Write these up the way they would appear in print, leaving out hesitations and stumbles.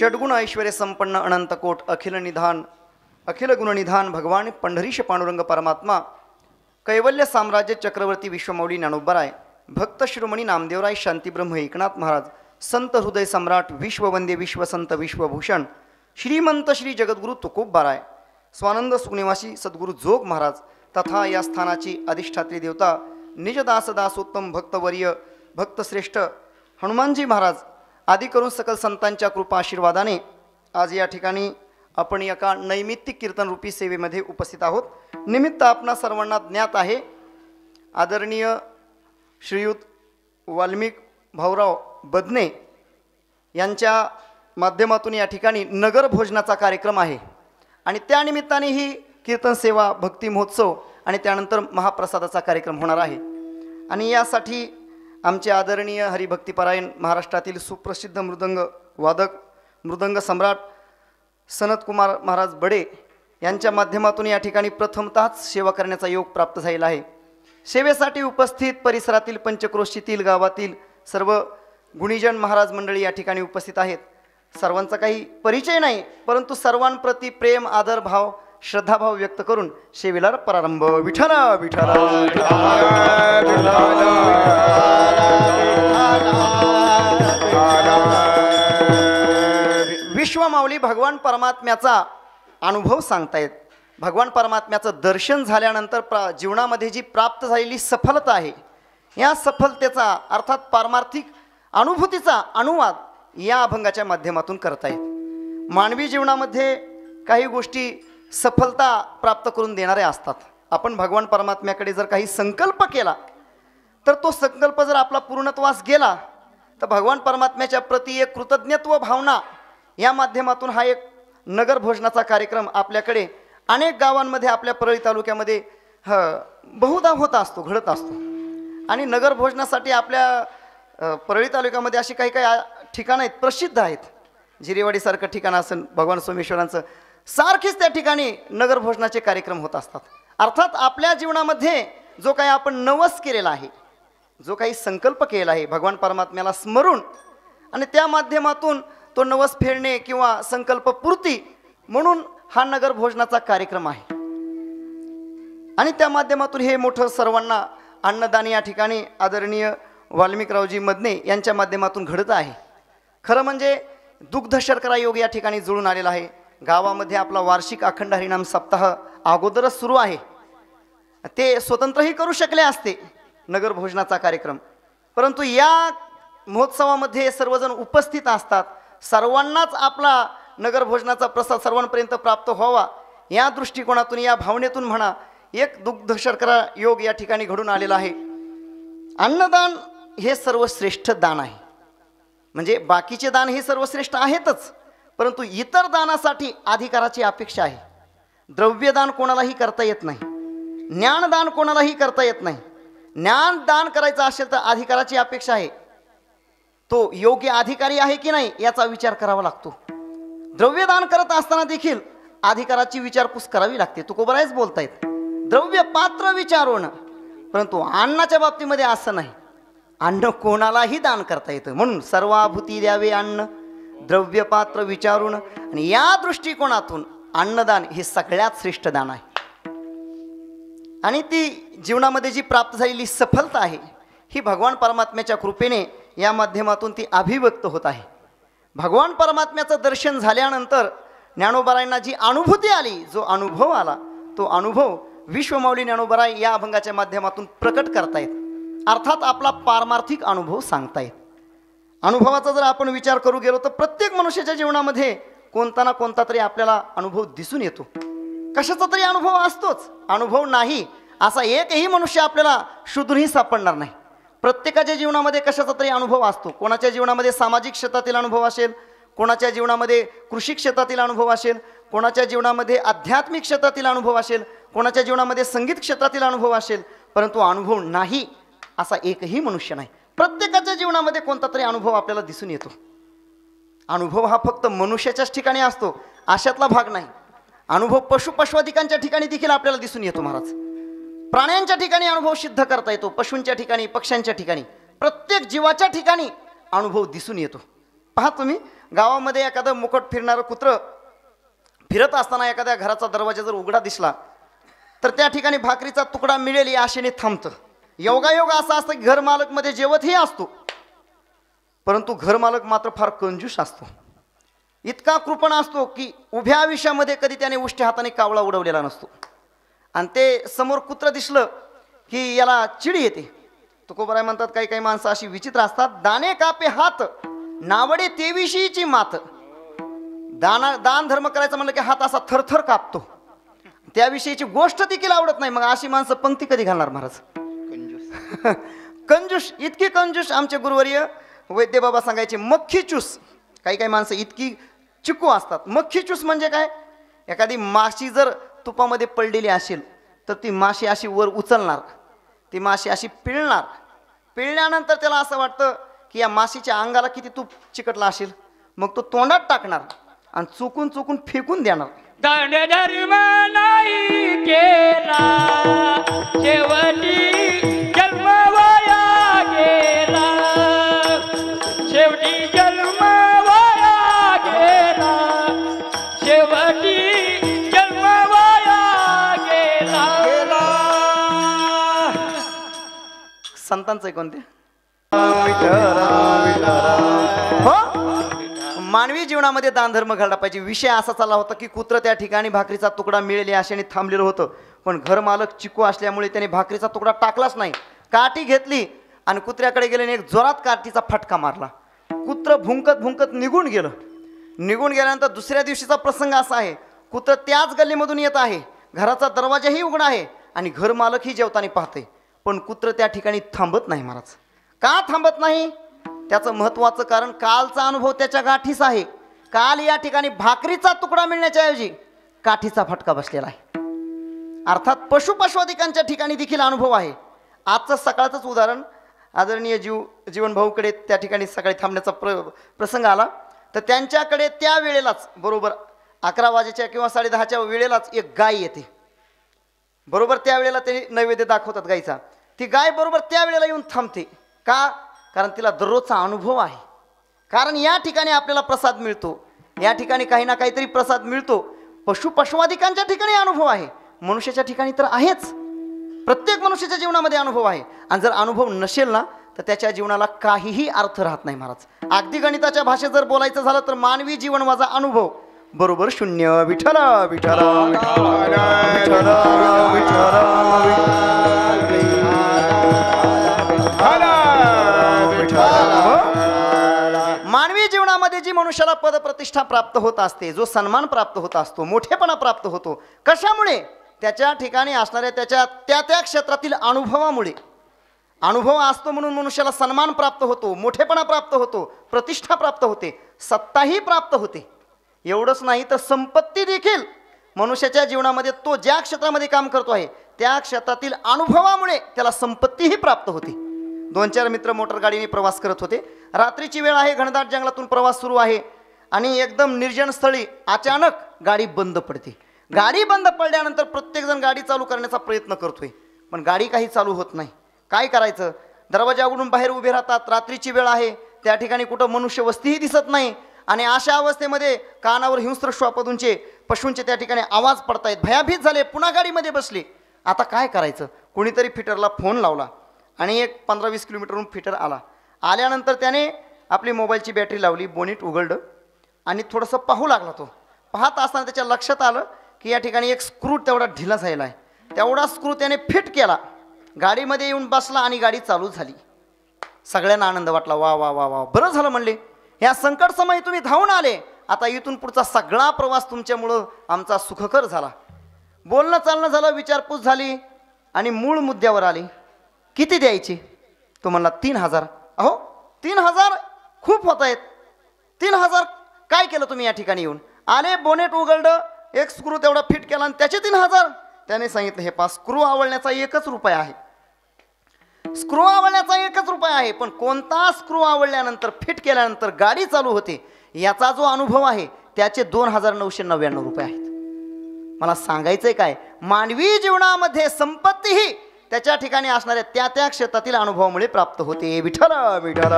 षड्गुण ऐश्वर्य संपन्न अनंत कोट अखिल गुणनिधान भगवान पंढरीश पांडुरंग परमात्मा कैवल्य साम्राज्य चक्रवर्ती विश्वमौली ज्ञानोबराय भक्त शिरोमणी नामदेवराय शांतीब्रह्म एकनाथ महाराज संत हृदय सम्राट विश्ववंद्य विश्वसंत विश्वभूषण श्रीमंत श्री जगद्गुरु तुकोबराय स्वानंद सुनिवासी सद्गुरु जोग महाराज तथा या स्थानाची अधिष्ठात्री देवता निजदास दासोत्तम भक्तवर्य भक्तश्रेष्ठ हनुमानजी महाराज आदी करून सकल संतांच्या कृपा आशीर्वादाने आज या ठिकाणी आपण एका नैमित्तिक कीर्तन रूपी सेवेमध्ये उपस्थित आहोत। निमित्त आपणा सर्वांना ज्ञात आहे, आदरणीय श्रीयुत वाल्मिक भाऊराव बदने यांच्या माध्यमातून या ठिकाणी नगर भोजनाचा कार्यक्रम आहे आणि त्या निमित्ताने ही कीर्तन सेवा भक्ती महोत्सव आणि त्यानंतर महाप्रसादाचा कार्यक्रम होणार आहे। आणि यासाठी आमचे आदरणीय हरिभक्तीपरायण महाराष्ट्रातील सुप्रसिद्ध मृदंग वादक मृदंग सम्राट सनतकुमार महाराज बडे यांच्या माध्यमातून या ठिकाणी प्रथमतःच सेवा करण्याचा योग प्राप्त झालेला आहे। सेवेसाठी उपस्थित परिसरातील पंचक्रोशीतील गावातील सर्व गुणीजन महाराज मंडळी या ठिकाणी उपस्थित आहेत। सर्वांचा काही परिचय नाही, परंतु सर्वांप्रती प्रेम आदर भाव श्रद्धाभाव व्यक्त करून सेवेला प्रारंभ। विठ्ठल विठ्ठल विश्वमाऊली भगवान परमात्म्याचा अनुभव सांगतायत। भगवान परमात्म्याचं दर्शन झाल्यानंतर जीवनामध्ये जी प्राप्त झालेली सफलता आहे, या सफलतेचा अर्थात पारमार्थिक अनुभूतीचा अनुवाद या अभंगाच्या माध्यमातून करतायत। मानवी जीवनामध्ये काही गोष्टी सफलता प्राप्त करून देणाऱ्या असतात। आपण भगवान परमात्म्याकडे जर काही संकल्प केला तर तो संकल्प जर आपला पूर्णत्वास गेला तर भगवान परमात्म्याच्या प्रती एक कृतज्ञत्व भावना या माध्यमातून हा एक नगर भोजनाचा कार्यक्रम आपल्याकडे अनेक गावांमध्ये आपल्या परळी तालुक्यामध्ये बहुधा होत असतो, घडत असतो। आणि नगर भोजनासाठी आपल्या परळी तालुक्यामध्ये अशी काही काही ठिकाणं आहेत, प्रसिद्ध आहेत। जिरेवाडीसारखं ठिकाण असेल भगवान सोमेश्वरांचं, सारखीच त्या ठिकाणी नगर भोजनाचे कार्यक्रम होत असतात। अर्थात आपल्या जीवनामध्ये जो काही आपण नवस केलेला आहे, जो काही संकल्प केला आहे भगवान परमात्म्याला स्मरून आणि त्या माध्यमातून तो नवस फेडणे किंवा संकल्प पूर्ती म्हणून हा नगर भोजनाचा कार्यक्रम आहे। आणि त्या माध्यमातून हे मोठं सर्वांना अन्नदान या ठिकाणी आदरणीय वाल्मिकरावजी मदने यांच्या माध्यमातून घडत आहे। खरं म्हणजे दुग्ध शर्करा योग या ठिकाणी जुळून आलेला आहे। गावामध्ये आपला वार्षिक अखंड हरिनाम सप्ताह अगोदरच सुरू आहे। ते स्वतंत्रही करू शकले असते नगर भोजनाचा कार्यक्रम, परंतु या महोत्सवामध्ये सर्वजण उपस्थित असतात। सर्वांनाच आपला नगर भोजनाचा प्रसाद सर्वांपर्यंत प्राप्त व्हावा या दृष्टिकोनातून या भावनेतून म्हणा एक दुग्ध शर्करा योग या ठिकाणी घडून आलेला आहे। अन्नदान हे सर्वश्रेष्ठ दान आहे, म्हणजे बाकीचे दान हे सर्वश्रेष्ठ आहेतच, परंतु इतर दानासाठी अधिकाराची अपेक्षा आहे। द्रव्यदान कोणालाही करता येत नाही, ज्ञानदान कोणालाही करता येत नाही। ज्ञानदान करायचं असेल तर अधिकाराची अपेक्षा आहे, तो योग्य अधिकारी आहे की नाही याचा विचार करावा लागतो। द्रव्यदान करत असताना देखील अधिकाराची विचारपूस करावी लागते। तुकोबरायच बोलतायत द्रव्य पात्र विचारून, परंतु अन्नाच्या बाबतीमध्ये असं नाही, अन्न कोणालाही दान करता येतं। म्हणून सर्वाभूती द्यावे अन्न द्रव्य पात्र विचारून, आणि या दृष्टिकोनातून अन्नदान हे सगळ्यात श्रेष्ठ दान आहे। आणि ती जीवनामध्ये जी प्राप्त झालेली सफलता आहे ही भगवान परमात्म्याच्या कृपेने या माध्यमातून ती अभिव्यक्त होत आहे। भगवान परमात्म्याचं दर्शन झाल्यानंतर ज्ञानोबरायांना जी अनुभूती आली, जो अनुभव आला, तो अनुभव विश्वमाऊली ज्ञानोबराय या अभंगाच्या माध्यमातून प्रकट करतायत। अर्थात आपला पारमार्थिक अनुभव सांगतायत। अनुभवाचा जर आपण विचार करू गेलो तर प्रत्येक मनुष्याच्या जीवनामध्ये कोणता ना कोणता तरी आपल्याला अनुभव दिसून येतो। कशाचा तरी अनुभव असतोच, अनुभव नाही असा एकही मनुष्य आपल्याला शोधूनही सापडणार नाही। प्रत्येकाच्या जीवनामध्ये कशाचा तरी अनुभव असतो। कोणाच्या जीवनामध्ये सामाजिक क्षेत्रातील अनुभव असेल, कोणाच्या जीवनामध्ये कृषी क्षेत्रातील अनुभव असेल, कोणाच्या जीवनामध्ये आध्यात्मिक क्षेत्रातील अनुभव असेल, कोणाच्या जीवनामध्ये संगीत क्षेत्रातील अनुभव असेल, परंतु अनुभव नाही असा एकही मनुष्य नाही। प्रत्येकाच्या जीवनामध्ये कोणता तरी अनुभव आपल्याला दिसून येतो। अनुभव हा फक्त मनुष्याच्याच ठिकाणी असतो अशातला भाग नाही। अनुभव पशुपशवादिकांच्या ठिकाणी देखील आपल्याला दिसून येतो महाराज। प्राण्यांच्या ठिकाणी अनुभव सिद्ध करता येतो, पशूंच्या ठिकाणी, पक्ष्यांच्या ठिकाणी, प्रत्येक जीवाच्या ठिकाणी अनुभव दिसून येतो। पहा तुम्ही गावामध्ये एखादं मुकट फिरणारं कुत्रं फिरत असताना एखाद्या घराचा दरवाजा जर उघडा दिसला तर त्या ठिकाणी भाकरीचा तुकडा मिळेल या आशेने थांबतं. योगायोग असा असतं की घर मालक मध्ये जेवतही असतो, परंतु घर मालक मात्र फार कंजूस असतो. इतका कृपण असतो की उभ्या आयुष्यामध्ये कधी त्याने उष्ट्या हाताने कावळा उडवलेला नसतो. आणि ते समोर कुत्रं दिसलं की याला चिडी येते. तुकोबराय म्हणतात काही काही माणसं अशी विचित्र असतात. दाने कापे हात नावडे तेविशीची मात. दान धर्म करायचं म्हणलं की हात असा थरथर कापतो. त्याविषयीची गोष्ट देखील आवडत नाही. मग अशी माणसं पंक्ती कधी घालणार महाराज? कंजूस. कंजूस, इतकी कंजूस आमचे गुरुवर्य वैद्य बाबा सांगायचे. मक्खी चूस. काही काही माणसं इतकी चिकू असतात. मक्खी चूस म्हणजे काय? एखादी माशी जर तुपामध्ये पडलेली असेल तर ती माशी अशी वर उचलणार, ती माशी अशी पिळणार. पिळल्यानंतर त्याला असं वाटतं की या माशीच्या अंगाला किती तूप चिकटला असेल, मग तो तोंडात टाकणार आणि चुकून चुकून फेकून देणार. दांड धर्म नाही केला शेवटी जन्म वाया गेला, शेवटी जन्म वाया गेला, शेवटी जन्म वाया गेला. संतांचं आहे कोणते? हो, मानवी जीवनामध्ये दान धर्म घडला पाहिजे. विषय असा चालला होता की कुत्र त्या ठिकाणी भाकरीचा तुकडा मिळेल या आशेने थांबलेलं होतं, पण घर मालक चिकू असल्यामुळे त्याने भाकरीचा तुकडा टाकलाच नाही. काठी घेतली आणि कुत्र्याकडे गेले आणि एक जोरात काठीचा फटका मारला. कुत्र भुंकत भुंकत निघून गेलं. निघून गेल्यानंतर दुसऱ्या दिवशीचा प्रसंग असा आहे, कुत्र त्याच गल्लीमधून येत आहे, घराचा दरवाजाही उघडा आहे आणि घर मालकही जेवताना पाहते, पण कुत्र त्या ठिकाणी थांबत नाही. महाराज का थांबत नाही? त्याचं महत्त्वाचं कारण कालचा अनुभव त्याच्या गाठीस आहे. काल या ठिकाणी भाकरीचा तुकडा मिळण्याच्या ऐवजी काठीचा फटका बसलेला आहे. अर्थात पशुपशवादिकांच्या ठिकाणी देखील अनुभव आहे. आजचं सकाळचंच उदाहरण आदरणीय जीवन भाऊकडे त्या ठिकाणी सकाळी थांबण्याचा प्रसंग आला, तर त्यांच्याकडे त्या वेळेलाच बरोबर 11 वाजेच्या किंवा 10:30च्या वेळेलाच एक गाय येते. बरोबर त्या वेळेला ते नैवेद्य दाखवतात गायचा. ती गाय बरोबर त्या वेळेला येऊन थांबते. का? कारण तिला दररोजचा अनुभव आहे. कारण या ठिकाणी आपल्याला प्रसाद मिळतो, या ठिकाणी काही ना काहीतरी प्रसाद मिळतो. पशुपशवादिकांच्या ठिकाणी अनुभव आहे, मनुष्याच्या ठिकाणी तर आहेच. प्रत्येक मनुष्याच्या जीवनामध्ये अनुभव आहे. आणि जर अनुभव नसेल ना तर त्याच्या जीवनाला काहीही अर्थ राहत नाही. महाराज अगदी गणिताच्या भाषेत जर बोलायचं झालं तर मानवी जीवन माझा अनुभव बरोबर शून्य. विठ्ठल विठ्ठल मानवी जीवनामध्ये जी मनुष्याला पदप्रतिष्ठा प्राप्त होत असते, जो सन्मान प्राप्त होत असतो, मोठेपणा प्राप्त होतो, कशामुळे? त्याच्या ठिकाणी असणाऱ्या त्याच्या त्या क्षेत्रातील अनुभवामुळे. अनुभव असतो म्हणून मनुष्याला सन्मान प्राप्त होतो, मोठेपणा प्राप्त होतो, प्रतिष्ठा प्राप्त होते, सत्ताही प्राप्त होते. एवढंच नाही तर संपत्ती देखील मनुष्याच्या जीवनामध्ये तो ज्या क्षेत्रामध्ये काम करतो आहे त्या क्षेत्रातील अनुभवामुळे त्याला संपत्तीही प्राप्त होते. 2-4 मित्र मोटर गाडीने प्रवास करत होते. रात्रीची वेळ आहे, घनदाट जंगलातून प्रवास सुरू आहे आणि एकदम निर्जन स्थळी अचानक गाडी बंद पडते. गाडी बंद पडल्यानंतर प्रत्येकजण गाडी चालू करण्याचा प्रयत्न करतोय, पण गाडी काही चालू होत नाही. काय करायचं? दरवाजा उघडून बाहेर उभे राहतात. रात्रीची वेळ आहे, त्या ठिकाणी कुठं मनुष्य वस्तीही दिसत नाही आणि अशा अवस्थेमध्ये कानावर हिंस्र श्वापदूंचे पशूंचे त्या ठिकाणी आवाज पडतायत. भयाभीत झाले, पुन्हा गाडीमध्ये बसले. आता काय करायचं? कोणीतरी फिटरला फोन लावला आणि एक 15-20 किलोमीटरहून फिटर आला. आल्यानंतर त्याने आपली मोबाईलची बॅटरी लावली, बोनीट उघडलं आणि थोडंसं पाहू लागला. तो पाहत असताना त्याच्या लक्षात आलं की या ठिकाणी एक स्क्रू तेवढा ढिला झालेला आहे. तेवढा स्क्रू त्याने फिट केला, गाडीमध्ये येऊन बसला आणि गाडी चालू झाली. सगळ्यांना आनंद वाटला. वा वा वा वा, बरं झालं म्हणले, ह्या संकट समयी तुम्ही धावून आले. आता इथून पुढचा सगळा प्रवास तुमच्यामुळं आमचा सुखकर झाला. बोलणं चालणं झालं, विचारपूस झाली आणि मूळ मुद्द्यावर आली. किती द्यायचे? तो म्हणला 3,000. अहो 3,000 खूप होत आहेत. 3,000 काय केलं तुम्ही या ठिकाणी येऊन? आले, बोनेट उघडलं, एक स्क्रू तेवढा फिट केला आणि त्याचे 3,000. त्याने सांगितलं, हे पास स्क्रू आवळण्याचा 1 रुपया आहे. स्क्रू आवळण्याचा 1 रुपया आहे, पण कोणता स्क्रू आवळल्यानंतर फिट केल्यानंतर गाडी चालू होते याचा जो अनुभव आहे त्याचे 2,999 रुपये आहेत. मला सांगायचंय काय? मानवी जीवनामध्ये संपत्तीही त्याच्या ठिकाणी असणाऱ्या त्या क्षेत्रातील अनुभवामुळे प्राप्त होते. विठ्ठल विठ्ठल.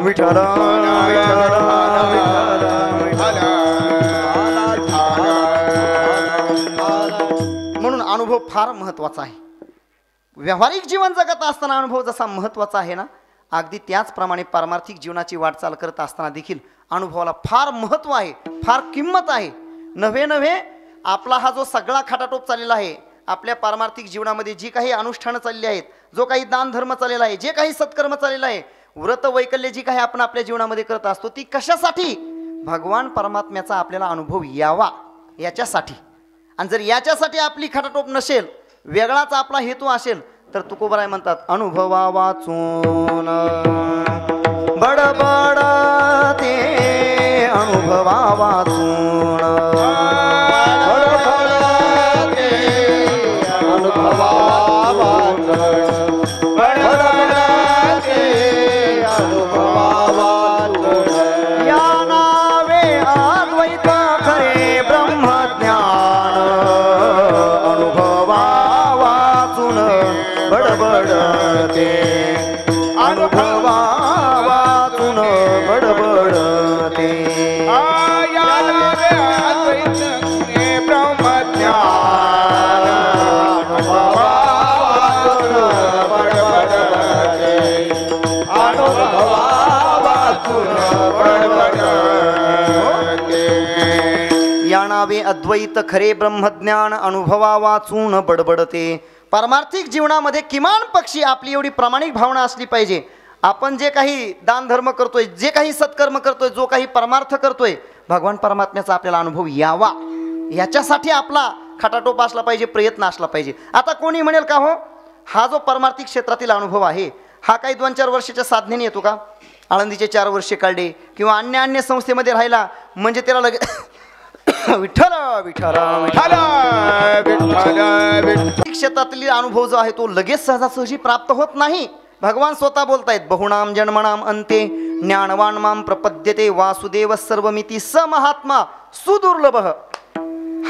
विठ्ठल म्हणून अनुभव फार महत्वाचा आहे. व्यावहारिक जीवन जगत असताना अनुभव जसा महत्वाचा आहे ना, अगदी त्याचप्रमाणे पारमार्थिक जीवनाची वाटचाल करत असताना देखील अनुभवाला फार महत्त्व आहे, फार किंमत आहे. नव्हे आपला हा जो सगळा खटाटोप चाललेला आहे, आपल्या पारमार्थिक जीवनामध्ये जी काही अनुष्ठानं चालली आहेत, जो काही दान धर्म चाललेला आहे, जे काही सत्कर्म चाललेलं आहे, व्रत वैकल्य जी काही आपण आपल्या जीवनामध्ये करत असतो, ती कशासाठी? भगवान परमात्म्याचा आपल्याला अनुभव यावा याच्यासाठी. आणि जर याच्यासाठी आपली खटाटोप नसेल, वेगळाच आपला हेतू असेल, तर तुकोबराय म्हणतात अनुभवा वाचून बडबड ते अनुभवा वाचून बडबड ते अनुभवा वाचून बडबड ते अनुभवा वाचून या नावे अद्वैत खरे ब्रह्मज्ञान अनुभवा वाचून बडबडते अनुभवा वाचून बडबडते ब्रह्मज्ञान अनुभवा वाचून बडबडते अनुभवा वाचून बडबडते या नावे अद्वैत खरे ब्रह्मज्ञान अनुभवा वाचून बडबडते. पारमार्थिक जीवनामध्ये किमान पक्षी आपली एवढी प्रामाणिक भावना असली पाहिजे. आपण जे काही दान धर्म करतोय, जे काही सत्कर्म करतोय, जो काही परमार्थ करतोय, भगवान परमात्म्याचा आपल्याला अनुभव यावा याच्यासाठी आपला खटाटोप असला पाहिजे, प्रयत्न असला पाहिजे. आता कोणी म्हणेल का हो, हा जो परमार्थिक क्षेत्रातील अनुभव आहे हा काही 2-4 वर्षाच्या साधनेने येतो का? आळंदीचे 4 वर्षे काढले किंवा अन्य संस्थेमध्ये राहिला म्हणजे त्याला लगे विठ्ठल विठ्ठल विठ्ठल क्षेत्रातील अनुभव जो आहे तो लगेच सहजासहजी प्राप्त होत नाही. भगवान स्वतः बोलतायत बहुनाम जन्मनाम अंते ज्ञानवान माम प्रपद्यते वासुदेव सर्वमिती स महात्मा सुदुर्लभ.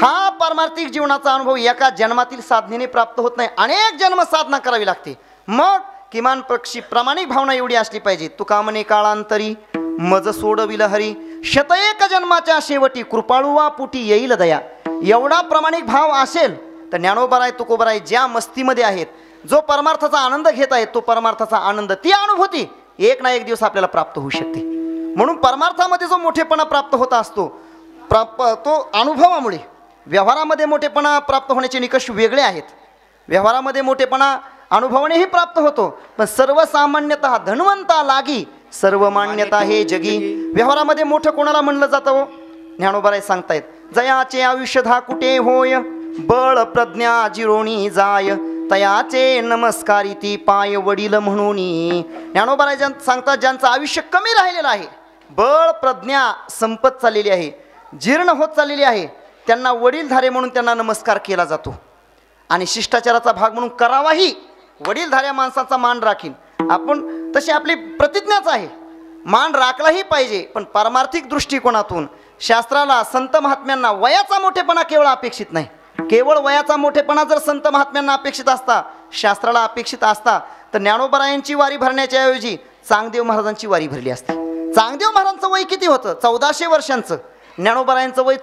हा पारमार्थिक जीवनाचा अनुभव एका जन्मातील साधनेने प्राप्त होत नाही, अनेक जन्म साधना करावी लागते. मग किमान पक्षी प्रामाणिक भावना एवढी असली पाहिजे. तुका म्हणे काळांतरी मज सोडविल हरी शतएक जन्माच्या शेवटी कृपाळुवा पुटी येईल दया. एवढा प्रामाणिक भाव असेल तर ज्ञानोबराय तुकोबराय ज्या मस्तीमध्ये आहेत, जो परमार्थाचा आनंद घेत आहेत, तो परमार्थाचा आनंद, ती अनुभूती एक ना एक दिवस आपल्याला प्राप्त होऊ शकते. म्हणून परमार्थामध्ये जो मोठेपणा प्राप्त होत असतो तो अनुभवामुळे. व्यवहारामध्ये मोठेपणा प्राप्त होण्याचे निकष वेगळे आहेत. व्यवहारामध्ये मोठेपणा अनुभवानेही प्राप्त होतो, पण सर्वसामान्यतः धनवंता लागी सर्व मान्यता हे जगी. व्यवहारामध्ये मोठं कोणाला म्हणलं जातं हो? ज्ञानोबराय सांगतायत जयाचे आयुष्य कुठे होय बळ प्रज्ञा जिरोणी जाय तयाचे नमस्कारी ती पाय वडील म्हणून. ज्ञानोबराय सांगतात ज्यांचं आयुष्य कमी राहिलेलं आहे, बळ प्रज्ञा संपत चाललेली आहे, जीर्ण होत चाललेली आहे, त्यांना वडीलधारे म्हणून त्यांना नमस्कार केला जातो. आणि शिष्टाचाराचा भाग म्हणून करावाही. वडीलधाऱ्या माणसाचा मान राखीन आपण, तशी आपली प्रतिज्ञाच आहे. मान राखलाही पाहिजे, पण पारमार्थिक दृष्टिकोनातून शास्त्राला संत महात्म्यांना वयाचा मोठेपणा केवळ अपेक्षित नाही. केवळ वयाचा मोठेपणा जर संत महात्म्यांना अपेक्षित असता, शास्त्राला अपेक्षित असता, तर ज्ञानोबरायांची वारी भरण्याच्या ऐवजी चांगदेव महाराजांची वारी भरली असती. चांगदेव महाराजांचं वय किती होतं? 1400 वर्षांचं. ज्ञानोबरायांचं वय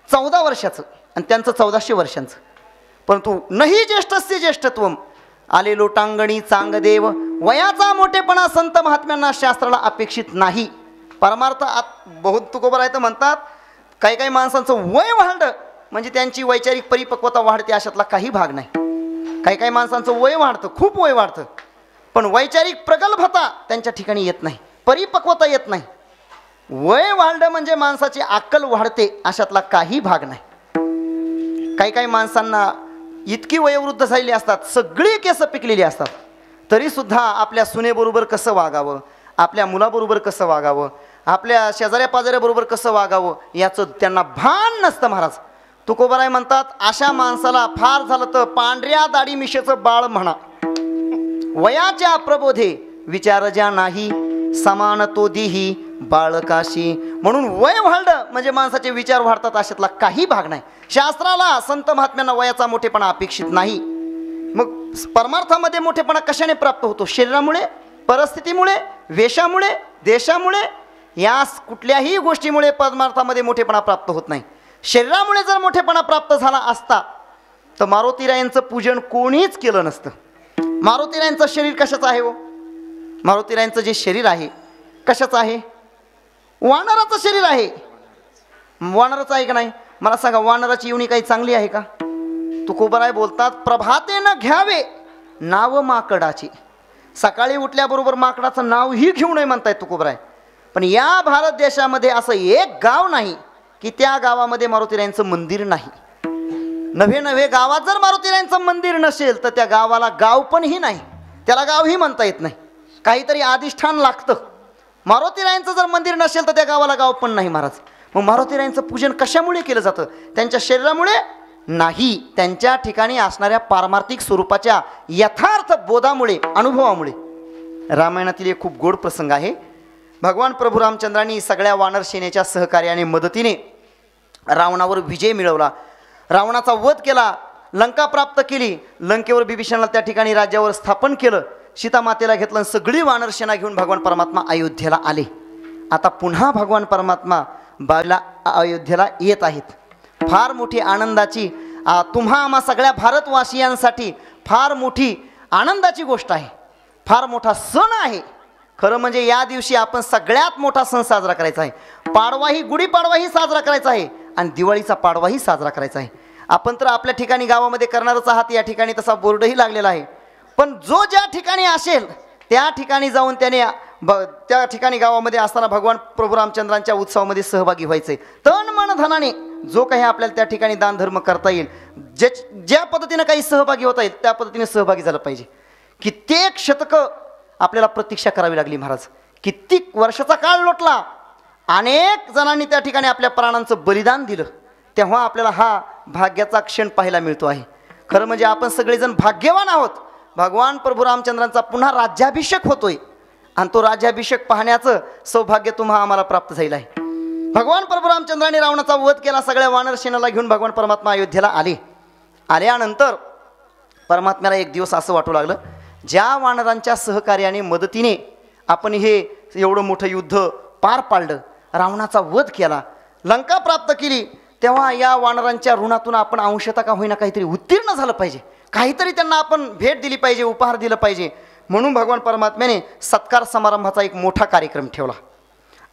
14 वर्षाचं आणि त्यांचं 1400 वर्षांचं. परंतु नाही ज्येष्ठस्य ज्येष्ठत्वम आले लोटांगणी चांगदेव. वयाचा मोठेपणा संत महात्म्यांना शास्त्राला अपेक्षित नाही. परमार्थ बहुत तुकोबराय तर म्हणतात काही काही माणसांचं वय वाढलं म्हणजे त्यांची वैचारिक परिपक्वता वाढते, अशातला काही भाग नाही. काही काही माणसांचं वय वाढतं, खूप वय वाढतं, पण वैचारिक प्रगल्भता त्यांच्या ठिकाणी येत नाही, परिपक्वता येत नाही. वय वाढलं म्हणजे माणसाची अक्कल वाढते, अशातला काही भाग नाही. काही काही माणसांना इतकी वयोवृद्ध झालेली असतात, सगळी केस पिकलेली असतात, तरीसुद्धा आपल्या सुनेबरोबर कसं वागावं, आपल्या मुलाबरोबर कसं वागावं, आपल्या शेजाऱ्या पाजाऱ्याबरोबर कसं वागावं याचं त्यांना भान नसतं. महाराज तुकोबराय म्हणतात अशा माणसाला फार झालं तर पांढऱ्या दाढी मिशेचं बाळ म्हणा. वयाच्या प्रबोधे विचार ज्या नाही समान तो देही बाळकाशी. म्हणून वय वाढलं म्हणजे माणसाचे विचार वाढतात, अशातला काही भाग नाही. शास्त्राला संत महात्म्यांना वयाचा मोठेपणा अपेक्षित नाही. मग परमार्थामध्ये मोठेपणा कशाने प्राप्त होतो? शरीरामुळे? परिस्थितीमुळे, वेशामुळे, देशामुळे, या कुठल्याही गोष्टीमुळे परमार्थामध्ये मोठेपणा प्राप्त होत नाही. शरीरामुळे जर मोठेपणा प्राप्त झाला असता तर मारुतीरायांचं पूजन कोणीच केलं नसतं. मारुतीरायांचं शरीर कशाचं आहे हो? मारुतीरायांचं जे शरीर आहे कशाचं आहे? वानराचं शरीर आहे. वानराचं आहे का नाही? मला सांगा, वानराची येवणी काही चांगली आहे का? तुकोबराय बोलतात, प्रभाते न घ्यावे नाव माकडाची. सकाळी उठल्याबरोबर माकडाचं नावही घेऊ नये म्हणतायत तुकोबराय. पण या भारत देशामध्ये असं एक गाव नाही की त्या गावामध्ये मारुतीरायांचं मंदिर नाही. नव्हे नव्हे गावात जर मारुतीरायांचं मंदिर नसेल तर त्या गावाला गाव पण ही नाही, त्याला गावही म्हणता येत नाही. काहीतरी अधिष्ठान लागतं. मारुतीरायांचं जर मंदिर नसेल तर त्या गावाला गाव पण नाही महाराज. मग मारुतीरायांचं पूजन कशामुळे केलं जातं? त्यांच्या शरीरामुळे नाही, त्यांच्या ठिकाणी असणाऱ्या पारमार्थिक स्वरूपाच्या यथार्थ बोधामुळे, अनुभवामुळे. रामायणातील एक खूप गोड प्रसंग आहे. भगवान प्रभू रामचंद्रांनी सगळ्या वानर सेनेच्या सहकार्याने मदतीने रावणावर विजय मिळवला, रावणाचा वध केला, लंका प्राप्त केली. लंकेवर बिभीषणाला त्या ठिकाणी राज्यावर स्थापन केलं, सीतामातेला घेतलं, सगळी वानर सेना घेऊन भगवान परमात्मा अयोध्येला आले. आता पुन्हा भगवान परमात्मा बाला अयोध्येला येत आहेत. फार मोठी आनंदाची, तुम्हा आम्हा सगळ्या भारतवासियांसाठी फार मोठी आनंदाची गोष्ट आहे, फार मोठा सण आहे. खरं म्हणजे या दिवशी आपण सगळ्यात मोठा सण साजरा करायचा आहे. पाडवाही, गुढीपाडवाही साजरा करायचा आहे आणि दिवाळीचा पाडवाही साजरा करायचा आहे. आपण तर आपल्या ठिकाणी गावामध्ये करणारच आहात, या ठिकाणी तसा बोर्डही लागलेला आहे. पण जो ज्या ठिकाणी असेल त्या ठिकाणी जाऊन त्याने त्या ठिकाणी गावामध्ये असताना भगवान प्रभू रामचंद्रांच्या उत्सवामध्ये सहभागी व्हायचे. तन मन धनाने जो काही आपल्याला त्या ठिकाणी दान धर्म करता येईल, ज्या पद्धतीने काही सहभागी होता येईल त्या पद्धतीने सहभागी झालं पाहिजे. कित्येक शतकं आपल्याला प्रतीक्षा करावी लागली महाराज. कित्येक वर्षाचा काळ लोटला, अनेक जणांनी त्या ठिकाणी आपल्या प्राणांचं बलिदान दिलं, तेव्हा आपल्याला हा भाग्याचा क्षण पाहायला मिळतो आहे. खरं म्हणजे आपण सगळेजण भाग्यवान आहोत. भगवान प्रभू रामचंद्रांचा पुन्हा राज्याभिषेक होतोय आणि तो राज्याभिषेक पाहण्याचं सौभाग्य तुम्हा आम्हाला प्राप्त झालं आहे. भगवान प्रभू रामचंद्रांनी रावणाचा वध केला, सगळ्या वानर सेनेला घेऊन भगवान परमात्मा अयोध्येला आले. आल्यानंतर परमात्म्याला एक दिवस असं वाटू लागलं, ज्या वानरांच्या सहकार्याने मदतीने आपण हे एवढं मोठं युद्ध पार पाडलं, रावणाचा वध केला, लंका प्राप्त केली, तेव्हा या वानरांच्या ऋणातून आपण अंशतः का होईना काहीतरी उत्तीर्ण झालं पाहिजे, काहीतरी त्यांना आपण भेट दिली पाहिजे, उपहार दिलं पाहिजे. म्हणून भगवान परमात्म्याने सत्कार समारंभाचा एक मोठा कार्यक्रम ठेवला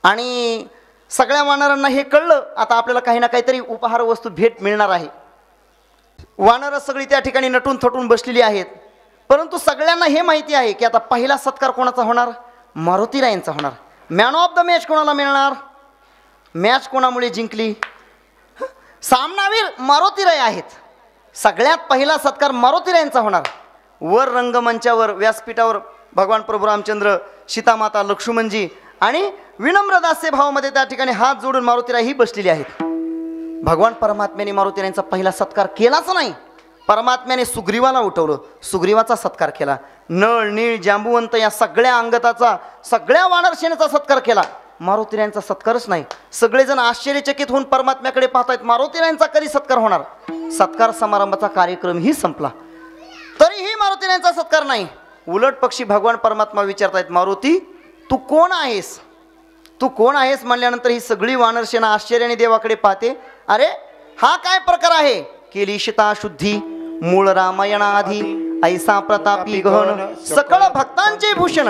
आणि सगळ्या वानरांना हे कळलं, आता आपल्याला काही ना काहीतरी उपहार वस्तू भेट मिळणार आहे. वानरं सगळी त्या ठिकाणी नटून थटून बसलेली आहेत, परंतु सगळ्यांना हे माहिती आहे की आता पहिला सत्कार कोणाचा होणार? मारुतीरायांचा होणार. मॅन ऑफ द मॅच कोणाला मिळणार? मॅच कोणामुळे जिंकली? सामनावीर मारुतीराय आहेत. सगळ्यात पहिला सत्कार मारुतीरायांचा होणार. वर रंगमंचावर, व्यासपीठावर भगवान प्रभू रामचंद्र, सीतामाता, लक्ष्मणजी आणि विनम्र दास्य भावामध्ये त्या ठिकाणी हात जोडून मारुतीराय ही बसलेली आहेत. भगवान परमात्म्याने मारुतीरायांचा पहिला सत्कार केलाच नाही. परमात्म्याने सुग्रीवाला उठवलं, सुग्रीवाचा सत्कार केला. नळ, नीळ, जांबुवंत या सगळ्या अंगताचा, सगळ्या वानरसेनेचा सत्कार केला. मारुतीरायांचा सत्कारच नाही. सगळेजण आश्चर्यचकित होऊन परमात्म्याकडे पाहतायत, मारुतीरायांचा कधी सत्कार होणार? सत्कार समारंभाचा कार्यक्रमही संपला, तरीही मारुतीरायांचा सत्कार नाही. उलट पक्षी भगवान परमात्मा विचारतायत, मारुती तू कोण आहेस? तू कोण आहेस म्हणल्यानंतर ही सगळी वानरसेना आश्चर्याने देवाकडे पाहते. अरे हा काय प्रकार आहे? केली शिता शुद्धी मूळ रामायणाआधी, ऐसा प्रतापी गहन सकळ भक्तांचे भूषण.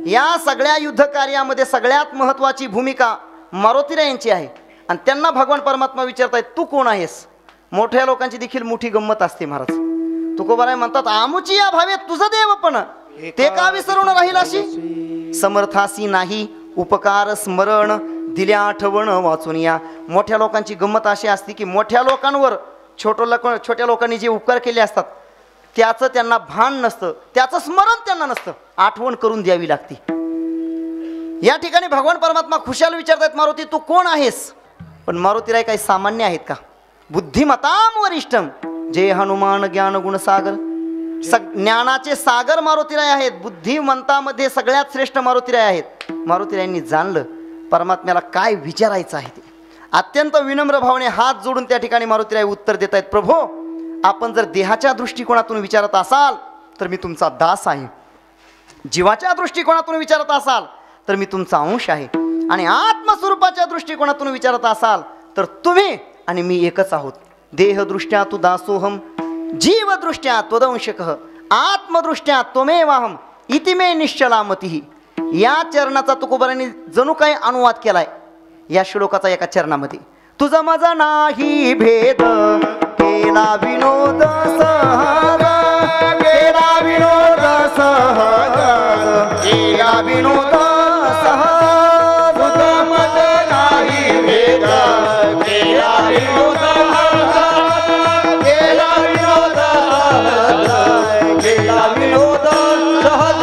या सगळ्या युद्ध कार्यामध्ये सगळ्यात महत्वाची भूमिका मारुतीरायांची आहे आणि त्यांना भगवान परमात्मा विचारतायत, तू कोण आहेस? मोठ्या लोकांची देखील मोठी गंमत असते महाराज. तुकोबाराय म्हणतात, आमुची या भावे तुझं देवपण ते का विसरून राहील अशी? समर्थासी नाही उपकार स्मरण दिल्या आठवण वाचून या. मोठ्या लोकांची गंमत अशी असते की मोठ्या लोकांवर छोट्या लोकांनी जे उपकार केले असतात त्याचं त्यांना भान नसतं, त्याचं स्मरण त्यांना नसतं, आठवण करून द्यावी लागते. या ठिकाणी भगवान परमात्मा खुशाल विचारतात, मारुती तू कोण आहेस? पण मारुतीराय काही सामान्य आहेत का? बुद्धिमताम वरिष्ठम जय हनुमान ज्ञान गुणसागर. ज्ञानाचे सागर मारुतीराय आहेत. बुद्धिमंतामध्ये सगळ्यात श्रेष्ठ मारुतीराय आहेत. मारुतीरायांनी जाणलं परमात्म्याला काय विचारायचं आहे ते. अत्यंत विनम्र भावने हात जोडून त्या ठिकाणी मारुतीराय उत्तर देत आहेत, प्रभो आपण जर देहाच्या दृष्टिकोनातून विचारत असाल तर मी तुमचा दास आहे. जीवाच्या दृष्टिकोनातून विचारत असाल तर मी तुमचा अंश आहे, आणि आत्मस्वरूपाच्या दृष्टिकोनातून विचारत असाल तर तुम्ही आणि मी एकच आहोत. देहदृष्ट्या तू दासोहम, जीवदृष्ट्या त्वदंशकः, आत्मदृष्ट्या त्वमेवाहम इति मे निश्चला मतिः. या चरणाचा तुकोबारांनी जणू काही अनुवाद केलाय या श्लोकाचा एका चरणामध्ये. तुझा माझा नाही भेद केला विनोद सहज, केला विनोद सहज, केला विनोद सहज. तुझा माझा नाही भेद केला विनोद सहज, केला विनोद सहज, केला विनोद सहज.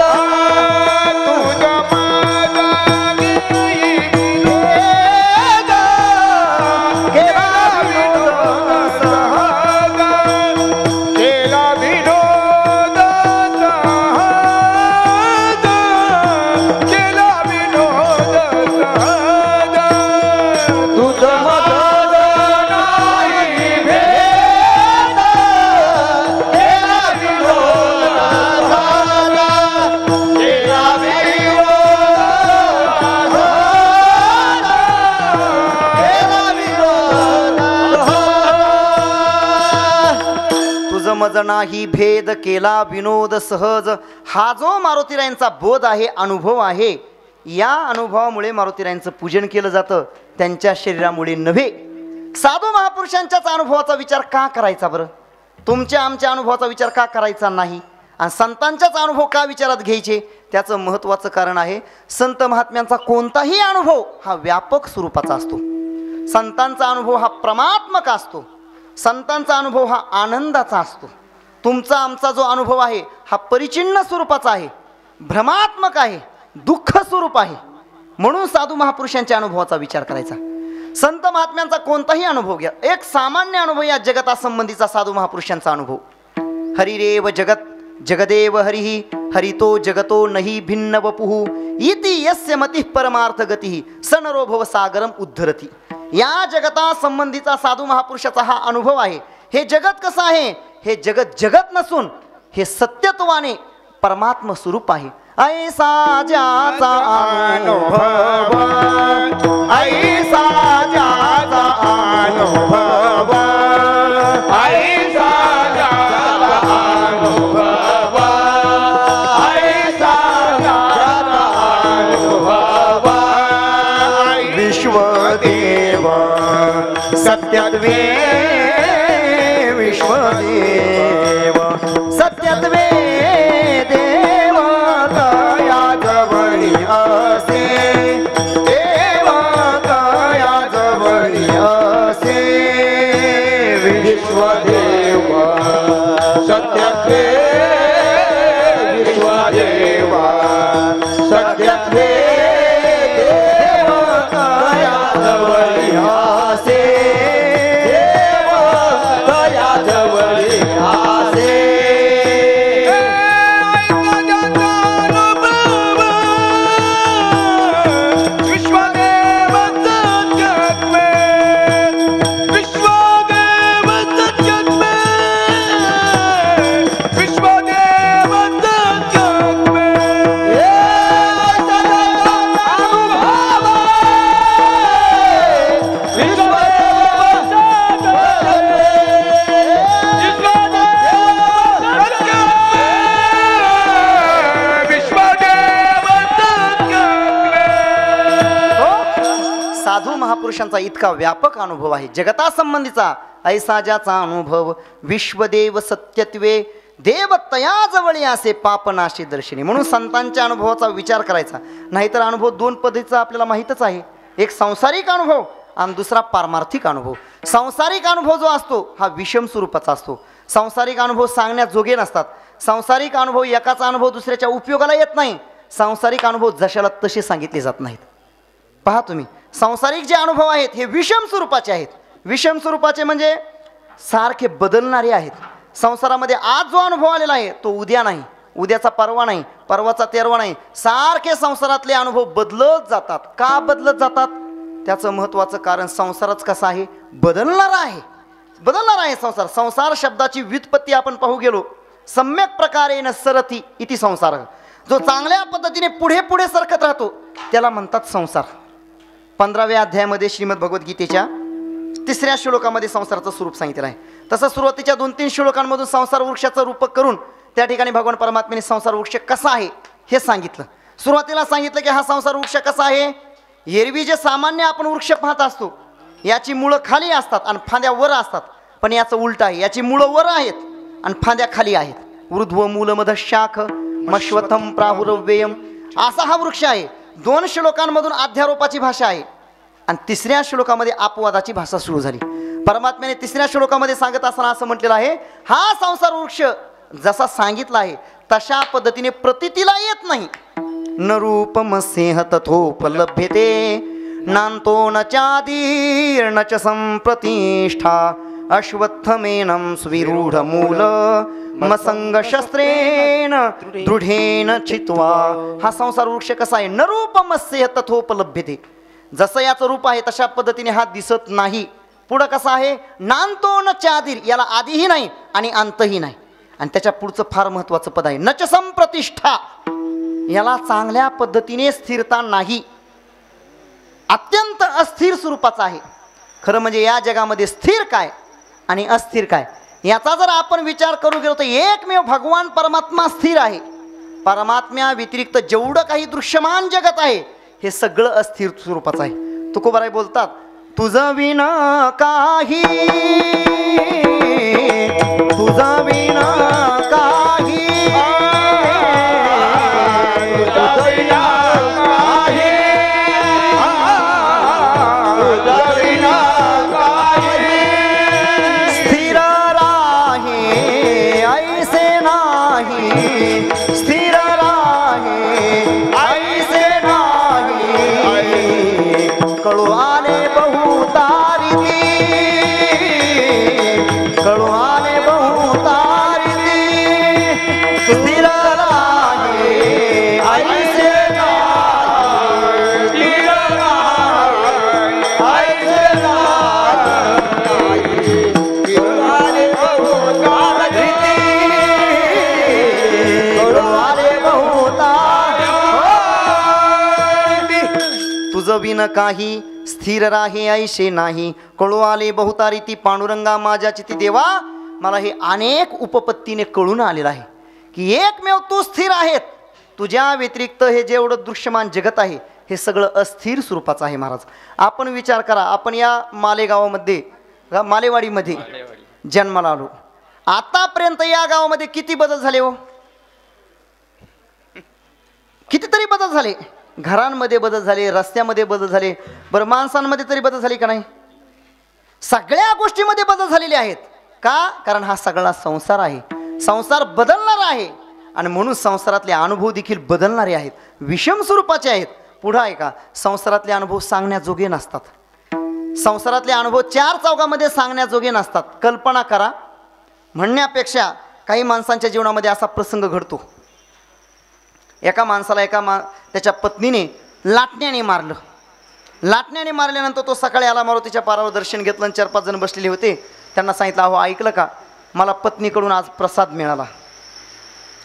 मज नाही भेद केला विनोद सहज. हा जो मारुतीरायांचा बोध आहे, अनुभव आहे, या अनुभवामुळे मारुतीरायांचं पूजन केलं जातं, त्यांच्या शरीरामुळे नव्हे. साधू महापुरुषांच्याच अनुभवाचा विचार का करायचा बरं? तुमच्या आमच्या अनुभवाचा विचार का करायचा नाही? आणि संतांचाच अनुभव का विचारात घ्यायचे? त्याचं महत्त्वाचं कारण आहे, संत महात्म्यांचा कोणताही अनुभव हा व्यापक स्वरूपाचा असतो. संतांचा अनुभव हा परमात्मक असतो. संतांचा अनुभव हा आनंदाचा असतो. तुमचा आमचा जो अनुभव आहे हा परिचिन्न स्वरूपाचा आहे, भ्रमात्मक आहे, दुःख स्वरूप आहे. म्हणून साधू महापुरुषांच्या अनुभवाचा विचार करायचा. संत महात्म्यांचा कोणताही अनुभव घ्या, एक सामान्य अनुभव या जगतासंबंधीचा साधू महापुरुषांचा अनुभव. हरिरेव जगत जगदेव हरिही हरितो जगतो नही भिन्न वपुः इति यस्य मतिः परमार्थ गतिः सनरो भव सागरम उद्धरती. या जगतासंबंधीचा साधू महापुरुषाचा हा अनुभव आहे. हे जगत कसं आहे? हे जगत जगत नसून हे सत्यत्वाने परमात्म स्वरूप आहे. ऐसा ज्याचा अनुभव, ऐसा ज्याचा अनुभव, ऐसा ज्याचा अनुभव, ऐसा ज्याचा अनुभव. विश्वदेव सत्यत्वे, विश्वदेव सत्यत्वे देव तया जवळी असे, देव तया जवळी असे. विश्वदेव सत्यत्वे, विश्वदेव सत्यत्वे देव तया जवळी असे, महापुरुषांचा इतका व्यापक अनुभव आहे जगतासंबंधीचा. ऐसा ज्याचा अनुभव विश्वदेव सत्यत्वे देव तया जवळी असे पापनाशी दर्शनी. म्हणून संतांच्या अनुभवाचा विचार करायचा. नाहीतर अनुभव दोन पद्धतीचा आपल्याला माहीतच आहे, एक सांसारिक अनुभव आणि दुसरा पारमार्थिक अनुभव. सांसारिक अनुभव जो असतो हा विषम स्वरूपाचा असतो. सांसारिक अनुभव सांगण्याजोगे नसतात. सांसारिक अनुभव एकाचा अनुभव दुसऱ्याच्या उपयोगाला येत नाही. सांसारिक अनुभव जशाला तसे सांगितले जात नाहीत. पहा तुम्ही, सांसारिक जे अनुभव आहेत हे विषम स्वरूपाचे आहेत. विषम स्वरूपाचे म्हणजे सारखे बदलणारे आहेत. संसारामध्ये आज जो अनुभव आलेला आहे तो उद्या नाही, उद्याचा परवा नाही, परवाचा तेरवा नाही. सारखे संसारातले अनुभव बदलत जातात. का बदलत जातात? त्याचं महत्त्वाचं कारण संसारच कसा आहे, बदलणारा आहे. बदलणारा आहे संसार. संसार शब्दाची व्युत्पत्ती आपण पाहू गेलो, सम्यक प्रकारेण सरती इति संसार. जो चांगल्या पद्धतीने पुढे पुढे सरकत राहतो त्याला म्हणतात संसार. 15व्या अध्यायामध्ये श्रीमद भगवद्गीतेच्या 3ऱ्या श्लोकामध्ये संसाराचं स्वरूप सांगितलं आहे. तसं सुरुवातीच्या 2-3 श्लोकांमधून संसार वृक्षाचं रूपक करून त्या ठिकाणी भगवान परमात्म्याने संसार वृक्ष कसा आहे हे सांगितलं. सुरुवातीला सांगितलं की हा संसार वृक्ष कसा आहे. एरवी जे सामान्य आपण वृक्ष पाहत असतो याची मुळं खाली असतात आणि फांद्या वर असतात, पण याचं उलट आहे. याची मुळं वर आहेत आणि फांद्या खाली आहेत. ऊर्ध्व मूलमधशाख मश्वथम प्राहुरव्ययम असा हा वृक्ष आहे. 2 श्लोकांमधून अध्यारोपाची भाषा आहे आणि 3ऱ्या श्लोकामध्ये अपवादाची भाषा सुरू झाली. परमात्म्याने 3ऱ्या श्लोकामध्ये सांगत असताना असं म्हटलेलं आहे, हा संसार वृक्ष जसा सांगितला आहे तशा पद्धतीने प्रतीतीला येत नाही. न रूपमस्येह तथोपलभ्यते नान्तो न चादीर न च संप्रतिष्ठा अश्वत्थमेनं सुविरूढमूल मसंग शस्त्रेण दृढेन चित्वा. हा संसार वृक्ष कसा आहे. न रूपमस्येह तथोपलभ्यते, जसं याचं रूप आहे तशा पद्धतीने हा दिसत नाही. पुढं कसा आहे. नान्तो न चादीर, याला आदिही नाही आणि अंतही नाही. आणि त्याच्या पुढचं फार महत्वाचं पद आहे न च संप्रतिष्ठा, याला चांगल्या पद्धतीने स्थिरता नाही. अत्यंत अस्थिर स्वरूपाचा आहे. खरं म्हणजे या जगामध्ये स्थिर काय आणि अस्थिर काय याचा जर आपण विचार करू गेलो तर एकमेव भगवान परमात्मा स्थिर आहे. परमात्म्या व्यतिरिक्त जेवढं काही दृश्यमान जगत आहे हे सगळं अस्थिर स्वरूपाचं आहे. तुकोबाराय बोलतात, तुझं विना काही, तुझं विना काही, विन काही स्थिर राहे ऐशे नाही, कळू आले बहुतारी ती पांडुरंगा माझ्याची ती देवा. मला हे अनेक उपपत्तीने कळून आलेलं आहे की एकमेव तू स्थिर आहेत. तुझ्या व्यतिरिक्त हे जेवढं दृश्यमान जगत आहे हे सगळं अस्थिर स्वरूपाचं आहे. महाराज आपण विचार करा, आपण या मालेगावामध्ये मालेवाडीमध्ये जन्माला आलो. आतापर्यंत या गावामध्ये किती बदल झाले हो. कितीतरी बदल झाले. घरांमध्ये बदल झाले, रस्त्यामध्ये बदल झाले, बरं माणसांमध्ये तरी बदल झाले का नाही. सगळ्या गोष्टीमध्ये बदल झालेले आहेत. का? कारण हा सगळा संसार आहे. संसार बदलणारा आहे आणि म्हणून संसारातले अनुभव देखील बदलणारे आहेत, विषम स्वरूपाचे आहेत. पुढं आहे का, संसारातले अनुभव सांगण्याजोगे नसतात. संसारातले अनुभव 4 चौघामध्ये सांगण्याजोगे नसतात. कल्पना करा, म्हणण्यापेक्षा काही माणसांच्या जीवनामध्ये असा प्रसंग घडतो. एका माणसाला त्याच्या पत्नीने लाटण्याने मारलं. लाटण्याने मारल्यानंतर तो सकाळी आला, मारुतीच्या पारावर दर्शन घेतलं आणि 4-5 जण बसलेले होते. त्यांना सांगितलं, अहो ऐकलं का, मला पत्नीकडून आज प्रसाद मिळाला.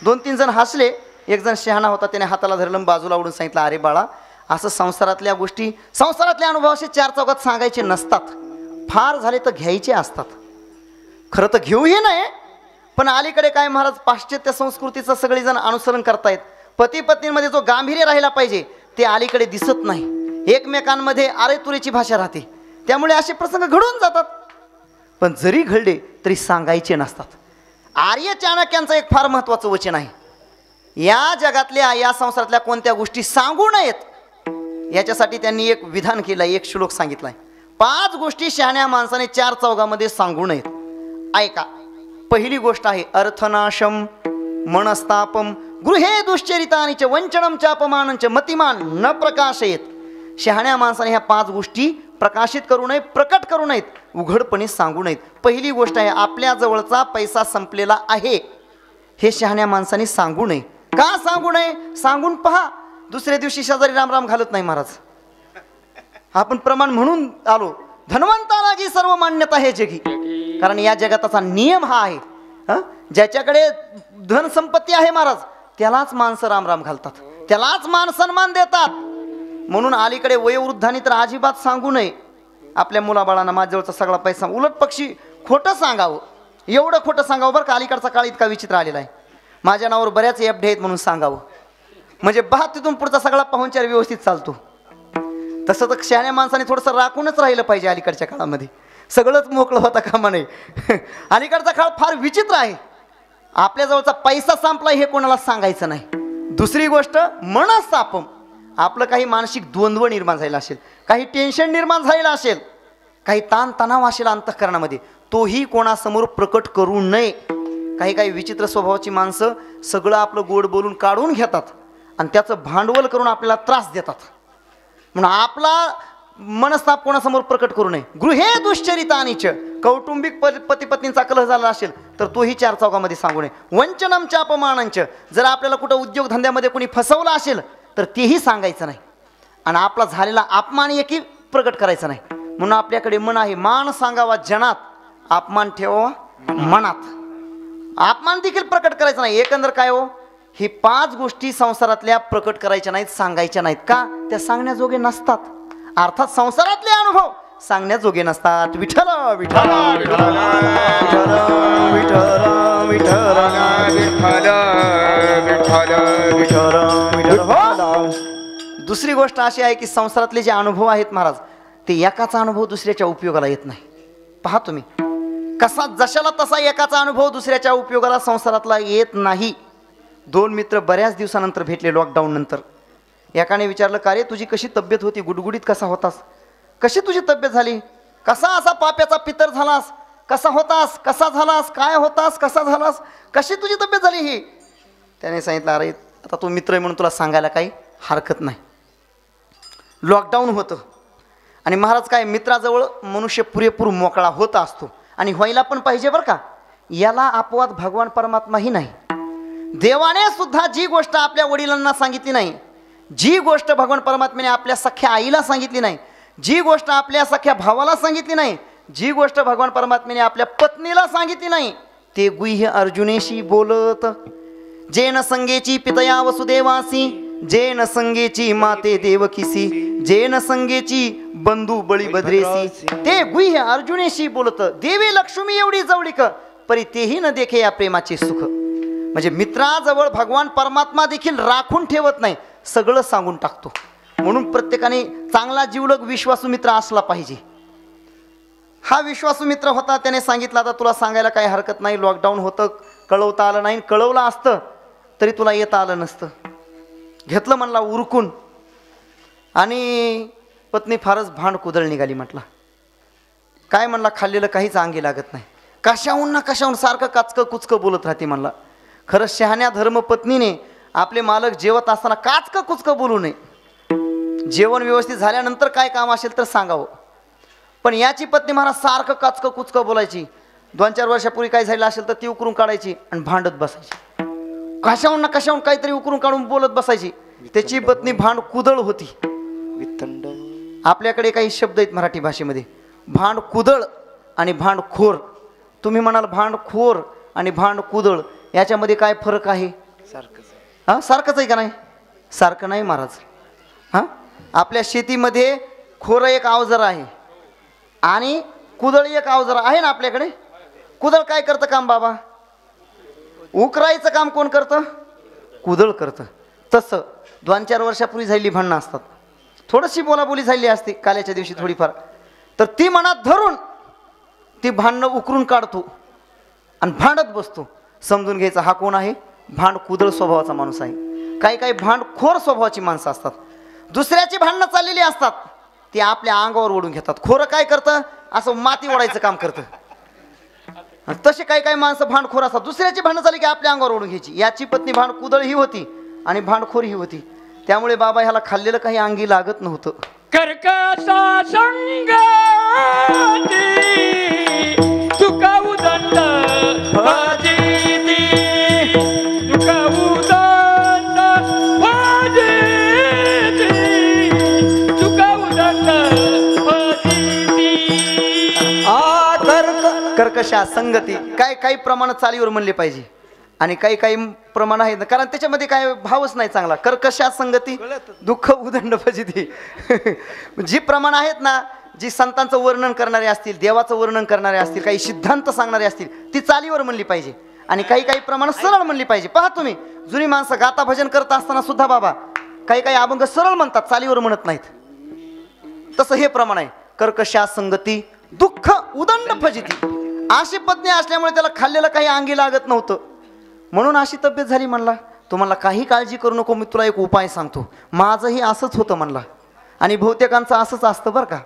2-3 जण हसले. एक जण शहाणा होता, त्याने हाताला धरलं, बाजूला उडून सांगितलं, अरे बाळा, असं संसारातल्या गोष्टी, संसारातले अनुभव असे 4 चौघात सांगायचे नसतात. फार झाले तर घ्यायचे असतात. खरं तर घेऊही नाही, पण अलीकडे काय महाराज, पाश्चात्य संस्कृतीचं सगळेजण अनुसरण करतायत. पती पत्नींमध्ये जो गांभीर्य राहिला पाहिजे ते अलीकडे दिसत नाही. एकमेकांमध्ये आरे तुरीची भाषा राहते. त्यामुळे असे प्रसंग घडून जातात. पण जरी घडले तरी सांगायचे नसतात. आर्य चाणक्यांचं एक फार महत्त्वाचं वचन आहे, या जगातल्या या संसारातल्या कोणत्या गोष्टी सांगू नयेत. याच्यासाठी त्यांनी एक विधान केलं, एक श्लोक सांगितलाय. 5 गोष्टी शहाण्या माणसाने 4 चौघामध्ये सांगू नयेत. ऐका. पहिली गोष्ट आहे अर्थनाशम मनस्तापम गृहे दुश्चरितानि च वंचनम चापमानं च मतिमान न प्रकाशयेत. शहाण्या माणसाने ह्या 5 गोष्टी प्रकाशित करू नये, प्रकट करू नाहीत, उघडपणे सांगू नयेत. पहिली गोष्ट आहे आपल्या जवळचा पैसा संपलेला आहे हे शहाण्या माणसाने सांगू नये. का सांगू नये? सांगून पहा, दुसऱ्या दिवशी शेजारी रामराम घालत नाही महाराज. आपण प्रमाण म्हणून आलो, धनवंताला जी सर्व मान्यता आहे जगी. कारण या जगाचा नियम हा आहे, ज्याच्याकडे धन संपत्ती आहे महाराज त्यालाच माणसं रामराम घालतात, त्यालाच मान सन्मान देतात. म्हणून अलीकडे वयोवृद्धांनी तर अजिबात सांगू नये आपल्या मुलाबाळांना माझ्याजवळचा सगळा पैसा, उलट पक्षी खोटं सांगावं, एवढं खोटं सांगावं बरं का. अलीकडचा काळ इतका विचित्र आलेला आहे, माझ्या नावावर बऱ्याच एफडी आहेत म्हणून सांगावं, म्हणजे तिथून पुढचा सगळा पाहुणचार व्यवस्थित चालतो. तसं तर शहाण्या माणसाने थोडंसं राखूनच राहिलं पाहिजे अलीकडच्या काळामध्ये, सगळंच मोकळं होता कामा नये. अलीकडचा काळ फार विचित्र आहे, आपल्याजवळचा पैसा संपला हे कोणाला सांगायचं नाही. दुसरी गोष्ट मनस्तापम, आपलं काही मानसिक द्वंद्व निर्माण झालेला असेल, काही टेन्शन निर्माण झालेलं असेल, काही ताणतणाव असेल अंतःकरणामध्ये, तोही कोणासमोर प्रकट करू नये. काही काही विचित्र स्वभावाची माणसं सगळं आपलं गोड बोलून काढून घेतात आणि त्याचं भांडवल करून आपल्याला त्रास देतात. म्हणून आपला मनस्ताप कोणासमोर प्रकट करू नये. गृहे दुश्चरितानीच, कौटुंबिक पती पत्नींचा कलह झाला असेल तर तोही चार चौकामध्ये सांगू नये. वंचनमच्या अपमानांच, जर आपल्याला कुठं उद्योगधंद्यामध्ये कोणी फसवलं असेल तर तेही सांगायचं नाही आणि आपला झालेला अपमान एकही प्रकट करायचा नाही. म्हणून आपल्याकडे मन आहे, मान सांगावा जनात, अपमान ठेवावा मनात. अपमान देखील प्रकट करायचा नाही. एकंदर काय हो, ही 5 गोष्टी संसारातल्या प्रकट करायच्या नाहीत, सांगायच्या नाहीत. का? त्या सांगण्याजोगे नसतात. अर्थात संसारातले अनुभव सांगण्याजोगे नसतात. विठ्ठल विठ्ठल विठ्ठल विठ्ठल. दुसरी गोष्ट अशी आहे की संसारातले जे अनुभव आहेत महाराज, ते एकाचा अनुभव दुसऱ्याच्या उपयोगाला येत नाही. पहा तुम्ही, कसा जशाला तसा एकाचा अनुभव दुसऱ्याच्या उपयोगाला संसारातला येत नाही. 2 मित्र बऱ्याच दिवसानंतर भेटले लॉकडाऊन नंतर. एकाने विचारलं, का रे तुझी कशी तब्येत होती, गुडगुडीत कसा होतास, कशी तुझी तब्येत झाली, कसा असा पाप्याचा पितर झालास, कसा होतास, कसा झालास, काय होतास, कसा झालास, कशी तुझी तब्येत झाली ही. त्याने सांगितलं, अरे आता तू मित्र आहे म्हणून तुला सांगायला काही हरकत नाही. लॉकडाऊन होतं आणि महाराज काय, मित्राजवळ मनुष्य पुरेपूर मोकळा होत असतो आणि व्हायला पण पाहिजे बरं का. याला अपवाद भगवान परमात्माही नाही. देवाने सुद्धा जी गोष्ट आपल्या वडिलांना सांगितली नाही, जी गोष्ट भगवान परमात्म्याने आपल्या सख्या आईला सांगितली नाही, जी गोष्ट आपल्या सख्या भावाला सांगितली नाही, जी गोष्ट भगवान परमात्म्याने आपल्या पत्नीला सांगितली नाही, ते गुह्य अर्जुनेशी बोलत. जेन संगेची पितया वसुदेवासी, जेन संगेची माते देवकीसी, जेन संगेची बंधू बळीभद्रेसी, ते गुह्य अर्जुनेशी बोलत. देवी लक्ष्मी एवढी जवळीक, परी तेही न देखे या प्रेमाचे सुख. म्हणजे मित्राजवळ भगवान परमात्मा देखील राखून ठेवत नाही, सगळं सांगून टाकतो. म्हणून प्रत्येकाने चांगला जीवलग विश्वासू मित्र असला पाहिजे. हा विश्वासू मित्र होता, त्याने सांगितलं, आता तुला सांगायला काही हरकत नाही, लॉकडाऊन होतं, कळवता आलं नाही, कळवलं असतं तरी तुला येता आलं नसतं. घेतलं म्हणला उरकून. आणि पत्नी फारच भांड कुदळ निघाली. म्हटला काय, म्हणला खाल्लेलं काहीच अंगी लागत नाही, कशाहून ना कशाहून सारखं काचकं कुचकं बोलत राहते. म्हणला खरं शहाण्या धर्मपत्नीने आपले मालक जेवत असताना काचकं कुचकं बोलू नये. जेवण व्यवस्थित झाल्यानंतर काय काम असेल तर सांगावं. पण याची पत्नी मला सारखं काचकं कुचकं बोलायची. 2-4 वर्षापूर्वी काय झालं असेल तर ती उकरून काढायची आणि भांडत बसायची. कशाहून ना कशाहून काहीतरी उकरून काढून बोलत बसायची. त्याची पत्नी भांड कुदळ होती. आपल्याकडे काही शब्द आहेत मराठी भाषेमध्ये, भांड कुदळ आणि भांडखोर. तुम्ही म्हणाल भांडखोर आणि भांड कुदळ याच्यामध्ये काय फरक आहे? हां, सारखंच आहे का नाही? सारखं नाही महाराज. हां, आपल्या शेतीमध्ये खोर एक अवजार आहे आणि कुदळ एक अवजार आहे ना आपल्याकडे. कुदळ काय करतं काम बाबा? उकरायचं काम कोण करतं? कुदळ करतं. तसं 2-4 वर्षापूर्वी झालेली भांडणं असतात, थोडीशी बोलाबोली झाली असते काल्याच्या दिवशी थोडीफार, तर ती मनात धरून ती भांडणं उकरून काढतो आणि भांडत बसतो. समजून घ्यायचा हा कोण आहे? भांड कुदळ स्वभावाचा माणूस आहे. काही काही भांडखोर स्वभावाची माणसं असतात, दुसऱ्याची भांडणं चाललेली असतात ती आपल्या अंगावर ओढून घेतात. खोरं काय करतं? असं माती ओढायचं काम करतं. तसे काही काही माणसं भांडखोर असतात, दुसऱ्याची भांडणं झाली की आपल्या अंगावर ओढून घ्यायची. याची पत्नी भांड कुदळ ही होती आणि भांडखोर ही होती. त्यामुळे बाबा ह्याला खाल्लेलं काही अंगी लागत नव्हतं. कर्कसा संगती चुकाऊ दंड फजिती, चुकाऊ दंड फजिती, चुकाऊ दंड फजिती. कर्कशा संगती काय काही प्रमाणात चालीवर म्हणले पाहिजे. आणि काही काही प्रमाण आहे कारण त्याच्यामध्ये काय भावच नाही चांगला. कर्कशा संगती दुःख उदंड फजिती. जी प्रमाण आहेत ना, जी संतांचं वर्णन करणारे असतील, देवाचं वर्णन करणारे असतील, काही सिद्धांत सांगणारे असतील, ती चालीवर म्हणली पाहिजे. आणि काही काही प्रमाण सरळ म्हणली पाहिजे. पहा तुम्ही, जुनी माणसं गाता भजन करत असताना सुद्धा बाबा काही काही अभंग सरळ म्हणतात, चालीवर म्हणत नाहीत. तसं हे प्रमाण आहे. कर्कशा संगती दुःख उदंड फजिती. अशी पत्नी असल्यामुळे त्याला खाल्लेलं काही अंगी लागत नव्हतं, म्हणून अशी तब्येत झाली. म्हणला तू म्हणला काही काळजी करू नको, मी तुला एक उपाय सांगतो. माझंही असंच होतं म्हणला, आणि बहुतेकांचं असंच असतं बरं का.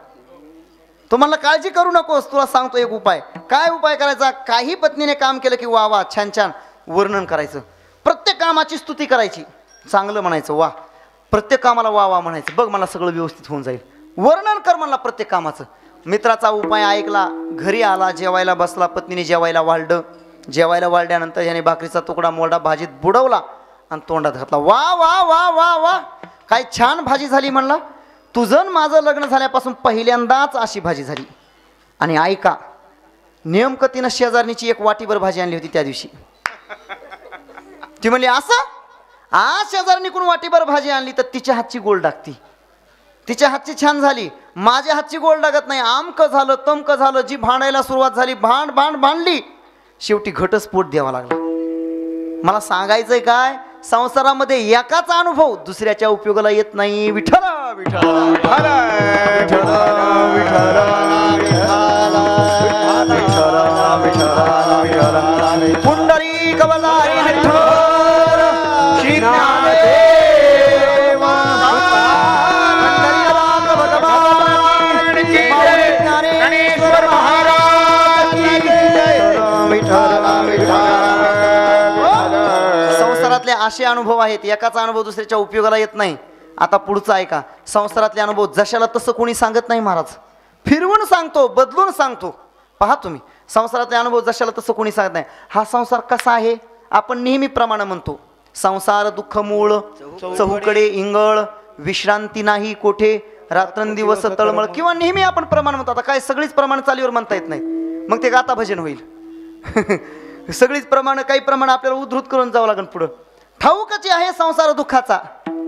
तो म्हणला काळजी करू नकोस, तुला सांगतो एक उपाय. काय उपाय करायचा? काही पत्नीने काम केलं की वा वा छान छान वर्णन करायचं, प्रत्येक कामाची स्तुती करायची, चांगलं म्हणायचं, वा प्रत्येक कामाला वा वा म्हणायचं, बघ मला सगळं व्यवस्थित होऊन जाईल. वर्णन कर म्हणला प्रत्येक कामाचं. मित्राचा उपाय ऐकला, घरी आला, जेवायला बसला, पत्नीने जेवायला वाढलं. जेवायला वाढल्यानंतर याने भाकरीचा तुकडा मोडा भाजीत बुडवला आणि तोंडात घातला. वा वा वा वा वा काय छान भाजी झाली म्हणला. तुझं माझं लग्न झाल्यापासून पहिल्यांदाच अशी भाजी झाली. आणि ऐका, नेमकं तिनं शेजारणीची एक वाटीभर भाजी आणली होती त्या दिवशी. ती म्हणली असं, आज शेजारणीकडून वाटीभर भाजी आणली तर तिच्या हातची गोड लागती, तिच्या हातची छान झाली, माझ्या हातची गोड लागत नाही. आमकं झालं तमकं झालं, जी भांडायला सुरुवात झाली, भांडली, शेवटी घटस्फोट द्यावा लागला. मला सांगायचंय काय, संसारामध्ये एकाचा अनुभव दुसऱ्याच्या उपयोगाला येत नाही. विठ्ठल विठ्ठल पुंडरी कवलारी विठ्ठल श्री ज्ञानदेव ज्ञानेश्वर महाराज की जय. संसारातले असे अनुभव आहेत, एकाचा अनुभव दुसऱ्याच्या उपयोगाला येत नाही. आता पुढचा ऐका. संसारातले अनुभव जशाला तसं कोणी सांगत नाही महाराज, फिरवून सांगतो, बदलून सांगतो. पहा तुम्ही, संसारातले अनुभव जशाला तसं कोणी सांगत नाही. हा संसार कसा आहे आपण नेहमी प्रमाण म्हणतो. संसार दुःख मूळ, चहूकडे इंगळ, विश्रांती नाही कोठे, रात्रंदिवस तळमळ. किंवा नेहमी आपण प्रमाण म्हणतो. आता काय सगळीच प्रमाण चालीवर म्हणता येत नाही, मग ते गाता भजन होईल. सगळीच प्रमाण, काही प्रमाण आपल्याला उद्धृत करून जावं लागेल पुढं. ठाऊकच आहे संसार दुःखाचा,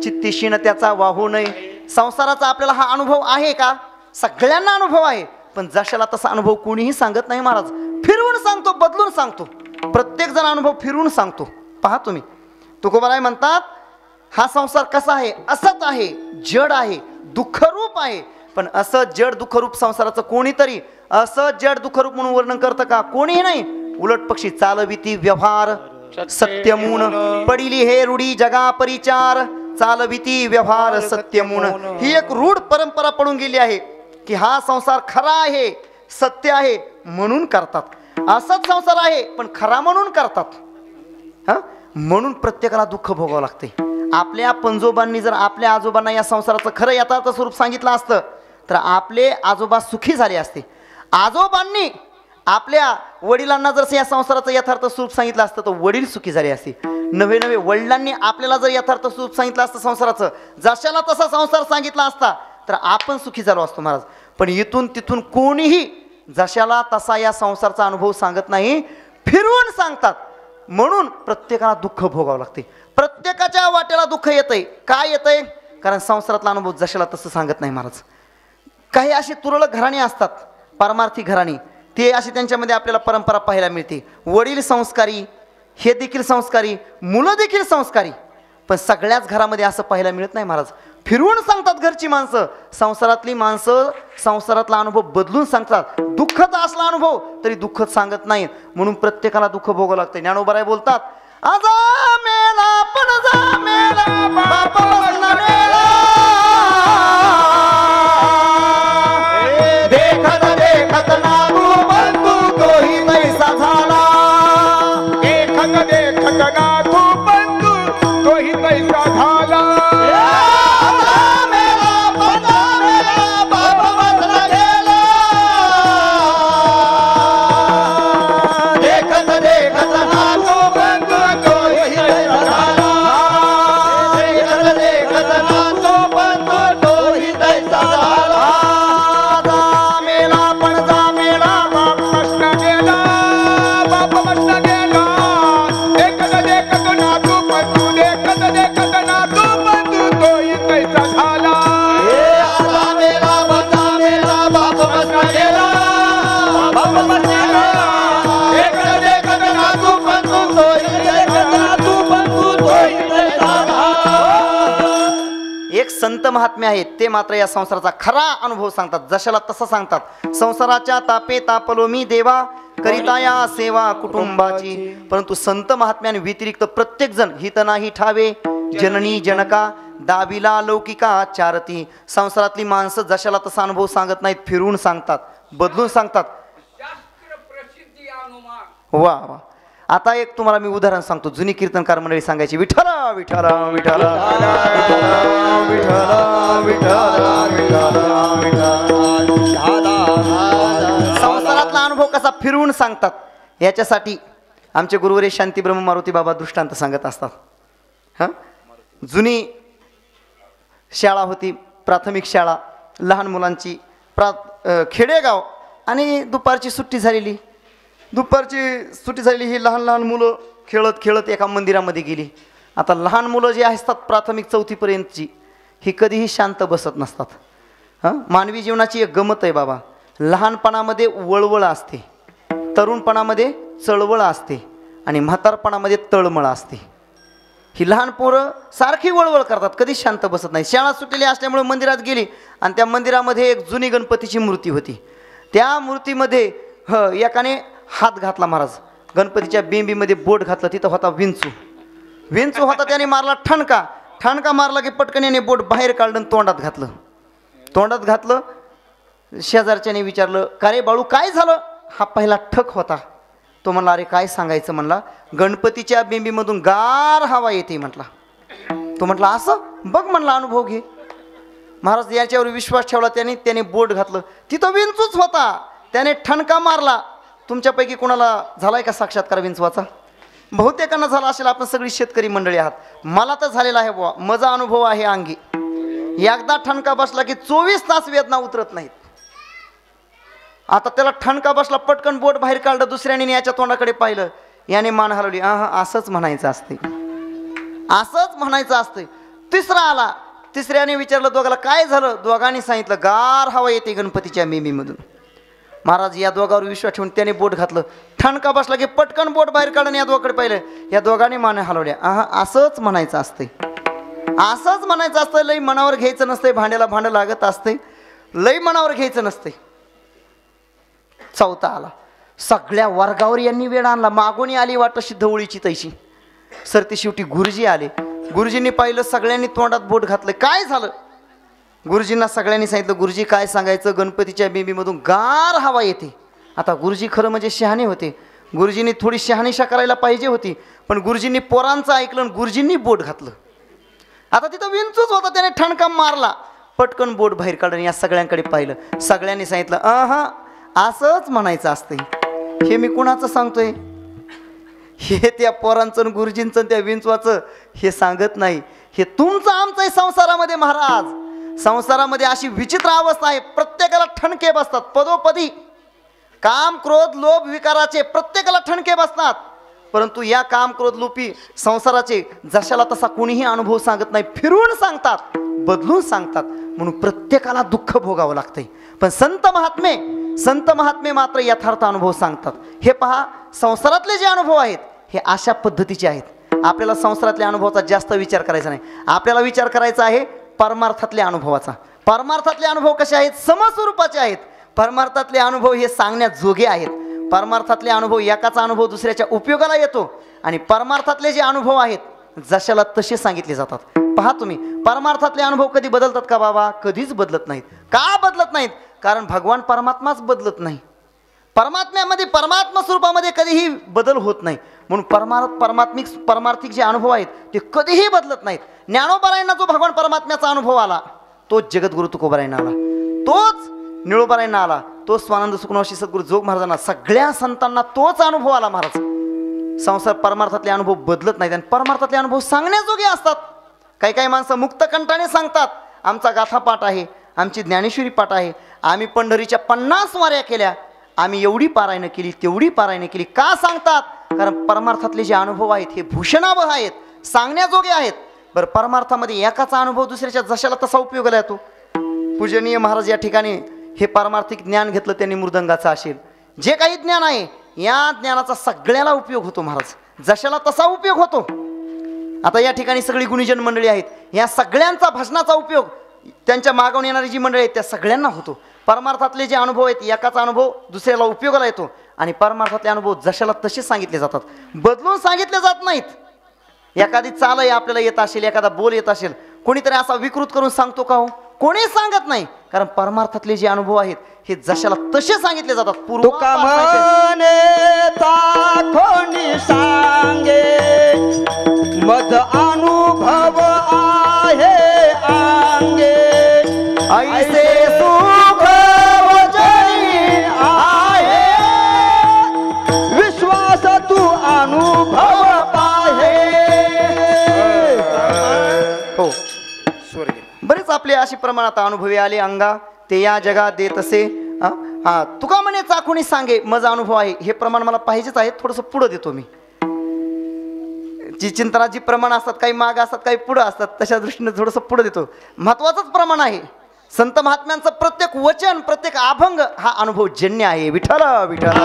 चित्तीशीन त्याचा वाहू नये. संसाराचा आपल्याला हा अनुभव आहे का? सगळ्यांना अनुभव आहे, पण जशाला तसा अनुभव कोणीही सांगत नाही महाराज. फिरवून सांगतो, बदलून सांगतो. प्रत्येक जण अनुभव फिरवून सांगतो. पहा तुम्ही, तुकोबाराय म्हणतात हा संसार कसा आहे? असत आहे, जड आहे, दुःखरूप आहे. पण असं जड दुःखरूप संसाराचं कोणीतरी असं जड दुःखरूप म्हणून वर्णन करतं का? कोणीही नाही. उलट पक्षी चालविती व्यवहार सत्यमून, पडिली हे रूढी जगा परिचार, चालविती व्यवहार सत्यमून. ही एक रूढ परंपरा पडून गेली आहे की हा संसार खरा आहे, सत्य आहे म्हणून करतात. असाच संसार आहे पण खरा म्हणून करतात. म्हणून प्रत्येकाला दुःख भोगावं लागते. आपल्या पंजोबांनी जर आपल्या आजोबांना या संसाराचं खरं यथार्थ स्वरूप सांगितलं असतं तर आपले आजोबा सुखी झाले असते. आजोबांनी आपल्या वडिलांना जर या संसाराचं यथार्थ स्वरूप सांगितलं असतं तर वडील सुखी झाले असते. नवे नवे वडिलांनी आपल्याला जर यथार्थ स्वरूप सांगितलं असतं संसाराचं, जशाला तसा संसार सांगितला असता तर आपण सुखी झालो असतो महाराज. पण इथून तिथून कोणीही जशाला तसा या संसाराचा अनुभव सांगत नाही, फिरवून सांगतात. म्हणून प्रत्येकाला दुःख भोगावं लागते. प्रत्येकाच्या वाट्याला दुःख येतंय. काय येतंय? कारण संसारातला अनुभव जशाला तसं सांगत नाही महाराज. काही अशी तुरळक घराणी असतात, पारमार्थी घराणी, ते अशी त्यांच्यामध्ये आपल्याला परंपरा पाहायला मिळते. वडील संस्कारी, हे देखील संस्कारी, मुलं देखील संस्कारी. पण सगळ्याच घरामध्ये असं पाहायला मिळत नाही महाराज. फिरवून सांगतात घरची माणसं. संसारातली माणसं संसारातला अनुभव बदलून सांगतात. दुःखच असला अनुभव तरी दुःखच सांगत नाहीत. म्हणून प्रत्येकाला दुःख भोगावं लागतं. ज्ञानोबाराय बोलतात, आजा मेला पण जा मेला बाप बसला मेला, देखत देखत नागू बंधू तोही तैसा झाला, देखत देखत नाथू बंधू तोही तैसा झाला. मेला संत महात्मे आहेत ते मात्र या संसाराचा खरा अनुभव सांगतात, जशाला तसं सांगतात. संसाराच्या तापे तापलो मी देवा, करिता या सेवा कुटुंबाची. परंतु संत महात्म्याने व्यतिरिक्त प्रत्येक जण हित नाही ठावे, जननी जनका दाबिला लौकिका चारती. संसारातली माणसं जशाला तसा अनुभव सांगत नाहीत, फिरून सांगतात, बदलून सांगतात. वा वा. आता एक तुम्हाला मी उदाहरण सांगतो. जुनी कीर्तनकार मंडळी सांगायची, विठ्ठला विठ्ठला विठ्ठला संसारातला अनुभव कसा फिरवून सांगतात. याच्यासाठी आमचे गुरुवरे शांती ब्रह्म मारुती बाबा दृष्टांत सांगत असतात. हां, जुनी शाळा होती, प्राथमिक शाळा, लहान मुलांची, खेडेगाव, आणि दुपारची सुट्टी झालेली. दुपारची सुट्टी झालेली ही लहान लहान मुलं खेळत खेळत एका मंदिरामध्ये गेली. आता लहान मुलं जी असतात प्राथमिक चौथीपर्यंतची, ही कधीही शांत बसत नसतात. हां, मानवी जीवनाची एक गमत आहे बाबा. लहानपणामध्ये वळवळ असते, तरुणपणामध्ये चळवळ असते, आणि म्हातारपणामध्ये तळमळ असते. ही लहान पोरं सारखी वळवळ करतात, कधीच शांत बसत नाही. शाळा सुटलेली असल्यामुळे मंदिरात गेली, आणि त्या मंदिरामध्ये एक जुनी गणपतीची मूर्ती होती. त्या मूर्तीमध्ये एकाने हात घातला. महाराज गणपतीच्या बेंबीमध्ये बोट घातलं. तिथं होता विंचू. विंचू होता, त्याने मारला ठणका. ठणका मारला की पटकन याने बोट बाहेर काढलं, तोंडात घातलं. तोंडात घातलं. शेजारच्याने विचारलं, का रे बाळू काय झालं? हा पहिला ठक होता. तो म्हणला, अरे काय सांगायचं. म्हणला, गणपतीच्या बेंबीमधून गार हवा येते म्हटला. तो म्हटला, असं बघ म्हणला, अनुभव घे. महाराज याच्यावर विश्वास ठेवला. त्याने बोट घातलं. तिथं विंचूच होता. त्याने ठणका मारला. तुमच्यापैकी कोणाला झालाय का साक्षात्कार विंचवाचा? बहुतेकांना झाला असेल. आपण सगळी शेतकरी मंडळी आहात. मला तर झालेला आहे बुवा, माझा अनुभव आहे अंगी. एकदा ठणका बसला की 24 तास वेदना उतरत नाहीत. आता त्याला ठणका बसला, पटकन बोट बाहेर काढलं. दुसऱ्याने याच्या तोंडाकडे पाहिलं, याने मान हलवली. असंच म्हणायचं असते, असंच म्हणायचं असते. तिसरा आला. तिसऱ्याने विचारलं दोघाला, काय झालं? दोघांनी सांगितलं, गार हवा येते गणपतीच्या बेंबीमधून. महाराज या दोघांवर विश्वास ठेवून त्याने बोट घातलं. ठणका बसला की पटकन बोट बाहेर काढून या दोघांकडे पाहिलं. या दोघांनी मान हलवल्या. असंच म्हणायचं असते, असंच म्हणायचं असतं. लई मनावर घ्यायचं नसतंय. भांड्याला भांडं लागत असते, लई मनावर घ्यायचं नसतंय. चौथा आला. सगळ्या वर्गावर यांनी वेळ आणला. मागून आली वाटतं सिद्धवळीची तैशी. सरते शेवटी गुरुजी आले. गुरुजींनी पाहिलं, सगळ्यांनी तोंडात बोट घातलं. काय झालं? गुरुजींना सगळ्यांनी सांगितलं, गुरुजी काय सांगायचं, गणपतीच्या बेंबीमधून गार हवा येते. आता गुरुजी खरं म्हणजे शहाणे होते. गुरुजींनी थोडी शहानिशा करायला पाहिजे होती, पण गुरुजींनी पोरांचं ऐकलं आणि गुरुजींनी बोट घातलं. आता तिथं विंचूच होता. त्याने ठणका मारला. पटकन बोट बाहेर काढून या सगळ्यांकडे पाहिलं. सगळ्यांनी सांगितलं, असंच म्हणायचं असते. हे मी कुणाचं सांगतोय? हे त्या पोरांचं, गुरुजींचं, त्या विंचवाचं हे सांगत नाही. हे तुमचं आमचं संसारामध्ये. महाराज संसारामध्ये अशी विचित्र अवस्था आहे. प्रत्येकाला ठणके बसतात. पदोपदी काम क्रोध लोभ विकाराचे प्रत्येकाला ठणके बसतात. परंतु या काम क्रोध लोपी संसाराचे जशाला तसा कोणीही अनुभव सांगत नाही. फिरून सांगतात, बदलून सांगतात. म्हणून प्रत्येकाला दुःख भोगावं लागतंय. पण संत महात्मे मात्र यथार्थ अनुभव सांगतात. हे पहा, संसारातले जे अनुभव आहेत हे अशा पद्धतीचे आहेत. आपल्याला संसारातल्या अनुभवाचा जास्त विचार करायचा नाही. आपल्याला विचार करायचा आहे परमार्थातल्या अनुभवाचा. परमार्थातले अनुभव कसे आहेत? समस्वरूपाचे आहेत. परमार्थातले अनुभव हे सांगण्याजोगे आहेत. परमार्थातले अनुभव एकाचा अनुभव दुसऱ्याच्या उपयोगाला येतो. आणि परमार्थातले जे अनुभव आहेत जशाला तसे सांगितले जातात. पहा तुम्ही, परमार्थातले अनुभव कधी बदलतात का बाबा? कधीच बदलत नाहीत. का बदलत नाहीत? कारण भगवान परमात्माच बदलत नाही. परमात्म्यामध्ये, परमात्मा स्वरूपामध्ये कधीही बदल होत नाही. म्हणून परमार्थिक जे अनुभव आहेत ते कधीही बदलत नाहीत. ज्ञानोबारायांना जो भगवान परमात्म्याचा अनुभव आला तोच जगद्गुरु तुकोबारायांना आला, तोच निळोबारायांना आला, तोच स्वानंद सुखनवशी सद्गुरू जोग महाराजांना, सगळ्या संतांना तोच अनुभव आला. महाराज संसार परमार्थातले अनुभव बदलत नाहीत आणि परमार्थातले अनुभव सांगण्याजोगे असतात. काही काही माणसं मुक्तकंठाने सांगतात, आमचा गाथा पाठ आहे, आमची ज्ञानेश्वरी पाठ आहे, आम्ही पंढरीच्या 50 वाऱ्या केल्या, आम्ही एवढी पारायण केली, तेवढी पारायण केली. का सांगतात? कारण परमार्थातले जे अनुभव आहेत हे भूषणावह आहेत, सांगण्याजोगे आहेत. बरं, परमार्थामध्ये एकाचा अनुभव दुसऱ्याच्या जशाला तसा उपयोगाला येतो. पूजनीय महाराज या ठिकाणी हे पारमार्थिक ज्ञान घेतलं त्यांनी मृदंगाचा असेल, जे काही ज्ञान आहे या ज्ञानाचा सगळ्याला उपयोग होतो. महाराज जशाला तसा उपयोग होतो. आता या ठिकाणी सगळी गुणीजन मंडळी आहेत, या सगळ्यांचा भजनाचा उपयोग त्यांच्या मागवून येणारी जी मंडळी आहेत त्या सगळ्यांना होतो. परमार्थातले जे अनुभव आहेत एकाचा अनुभव दुसऱ्याला उपयोगाला येतो आणि परमार्थातले अनुभव जशाला तसे सांगितले जातात, बदलून सांगितले जात नाहीत. एखादी चाल आपल्याला येत असेल, एखादा बोल येत असेल, कोणीतरी असा विकृत करून सांगतो का हो? कोणी सांगत नाही. कारण परमार्थातले जे अनुभव आहेत हे जशाला तसे सांगितले जातात. तुका म्हणे कोणी सांगे मद अनुभव आहे अंगे ऐसे सुख वचनी आहे विश्वास तू अनुभव पाहे. हो, बरेच आपले अशी प्रमाणात अनुभवी आले अंगा ते या जगात देत असे. हा तुका म्हणे चाखुणी सांगे माझा अनुभव आहे, हे प्रमाण मला पाहिजेच आहे. थोडंसं पुढं देतो मी. जी चिंतनात जी प्रमाण असतात, काही माग असतात, काही पुढं असतात, तशा दृष्टीने थोडंसं पुढं देतो. महत्वाचंच प्रमाण आहे. संत महात्म्यांचं प्रत्येक वचन, प्रत्येक अभंग हा अनुभव जन्य आहे. विठ्ठल विठ्ठल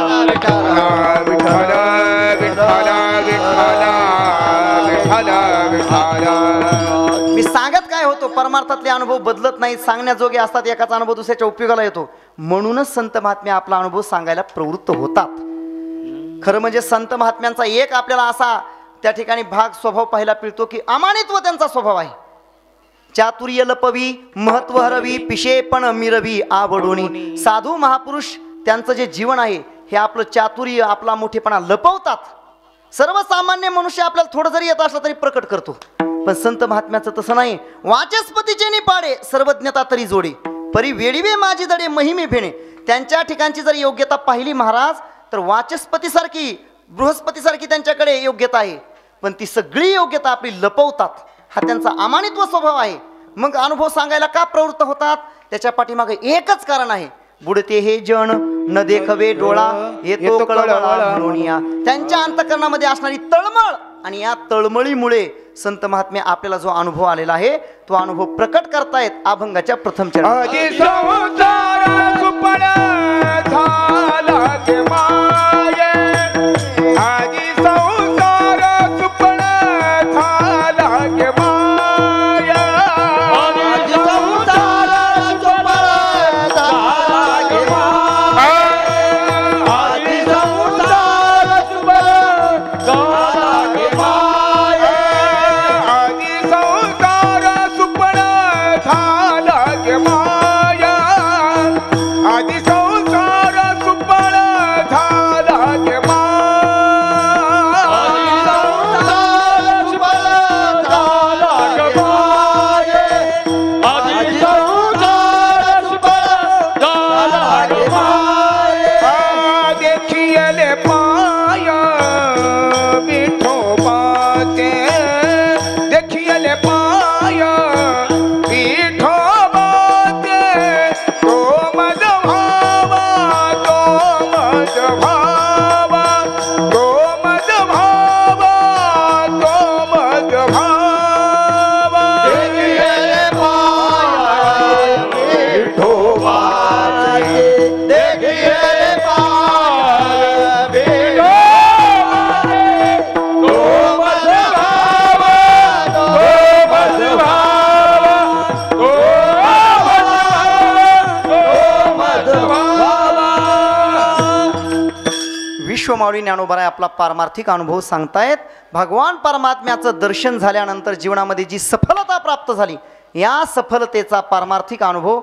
मी सांगत काय होतो, परमार्थातले अनुभव बदलत नाही, सांगण्याजोगे असतात. एकाचा अनुभव दुसऱ्याच्या उपयोगाला येतो. म्हणूनच संत महात्म्या आपला अनुभव सांगायला प्रवृत्त होतात. खरं म्हणजे संत महात्म्यांचा एक आपल्याला असा त्या ठिकाणी भाग स्वभाव पाहायला मिळतो की अमानित्व त्यांचा स्वभाव आहे. चातुर्य लपवी महत्व हरवी पिशे पण मिरवी आवडोनी. साधू महापुरुष त्यांचं जे जीवन आहे हे आपलं चातुर्य, आपला मोठेपणा लपवतात. सर्वसामान्य मनुष्य आपल्याला थोडं जरी येत असलं तरी प्रकट करतो. पण संत महात्म्याचं तसं नाही. वाचस्पतीचे निपाडे सर्वज्ञता तरी जोडे परी वेडीवे माझी दडे महिमे फेणे. त्यांच्या ठिकाणची जर योग्यता पाहिली महाराज तर वाचस्पतीसारखी, बृहस्पतीसारखी त्यांच्याकडे योग्यता आहे. पण ती सगळी योग्यता आपली लपवतात. हा त्यांचा अमानित्व स्वभाव आहे. मग अनुभव सांगायला का प्रवृत्त होतात? त्याच्या पाठीमागे एकच कारण आहे. बुडते हे जन न देखवे डोळा येतो कळवळा म्हणूनिया. त्यांच्या अंतकरणामध्ये असणारी तळमळ आणि या तळमळीमुळे संत महात्म्या आपल्याला जो अनुभव आलेला आहे तो अनुभव प्रकट करतायत अभंगाच्या प्रथम चरणात. विश्वमाऊली ज्ञानोबा आपला पारमार्थिक अनुभव सांगतायत. भगवान परमात्म्याचं दर्शन झाल्यानंतर जीवनामध्ये जी सफलता प्राप्त झाली या सफलतेचा पारमार्थिक अनुभव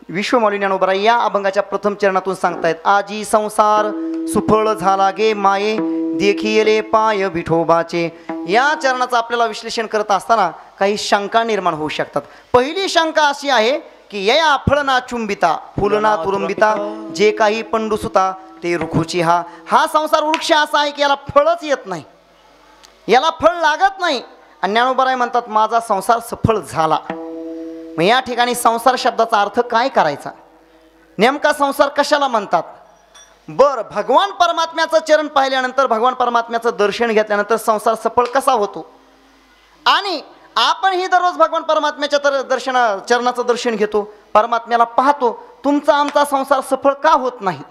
विश्वमाऊली ज्ञानोबा या अभंगाच्या प्रथम चरणातून सांगतायत. आजी संसार सुफळ झाला गे माये देखिले पाय विठोबाचे. या चरणाचं आपल्याला विश्लेषण करत असताना काही शंका निर्माण होऊ शकतात. पहिली शंका अशी आहे की या फळना चुंबिता फुलना तुरुंबिता जे काही पंडुसुता ते रुखुची. हा संसार वृक्ष असा आहे की याला फळच येत नाही, याला फळ लागत नाही. आणि ज्ञानोबा म्हणतात माझा संसार सफळ झाला. मग या ठिकाणी संसार शब्दाचा अर्थ काय करायचा, नेमका संसार कशाला म्हणतात? बर, भगवान परमात्म्याचं चरण पाहिल्यानंतर, भगवान परमात्म्याचं दर्शन घेतल्यानंतर संसार सफळ कसा होतो? आणि आपण ही दररोज भगवान परमात्म्याच्या चरणाचं दर्शन घेतो, परमात्म्याला पाहतो, तुमचा आमचा संसार सफळ का होत नाही?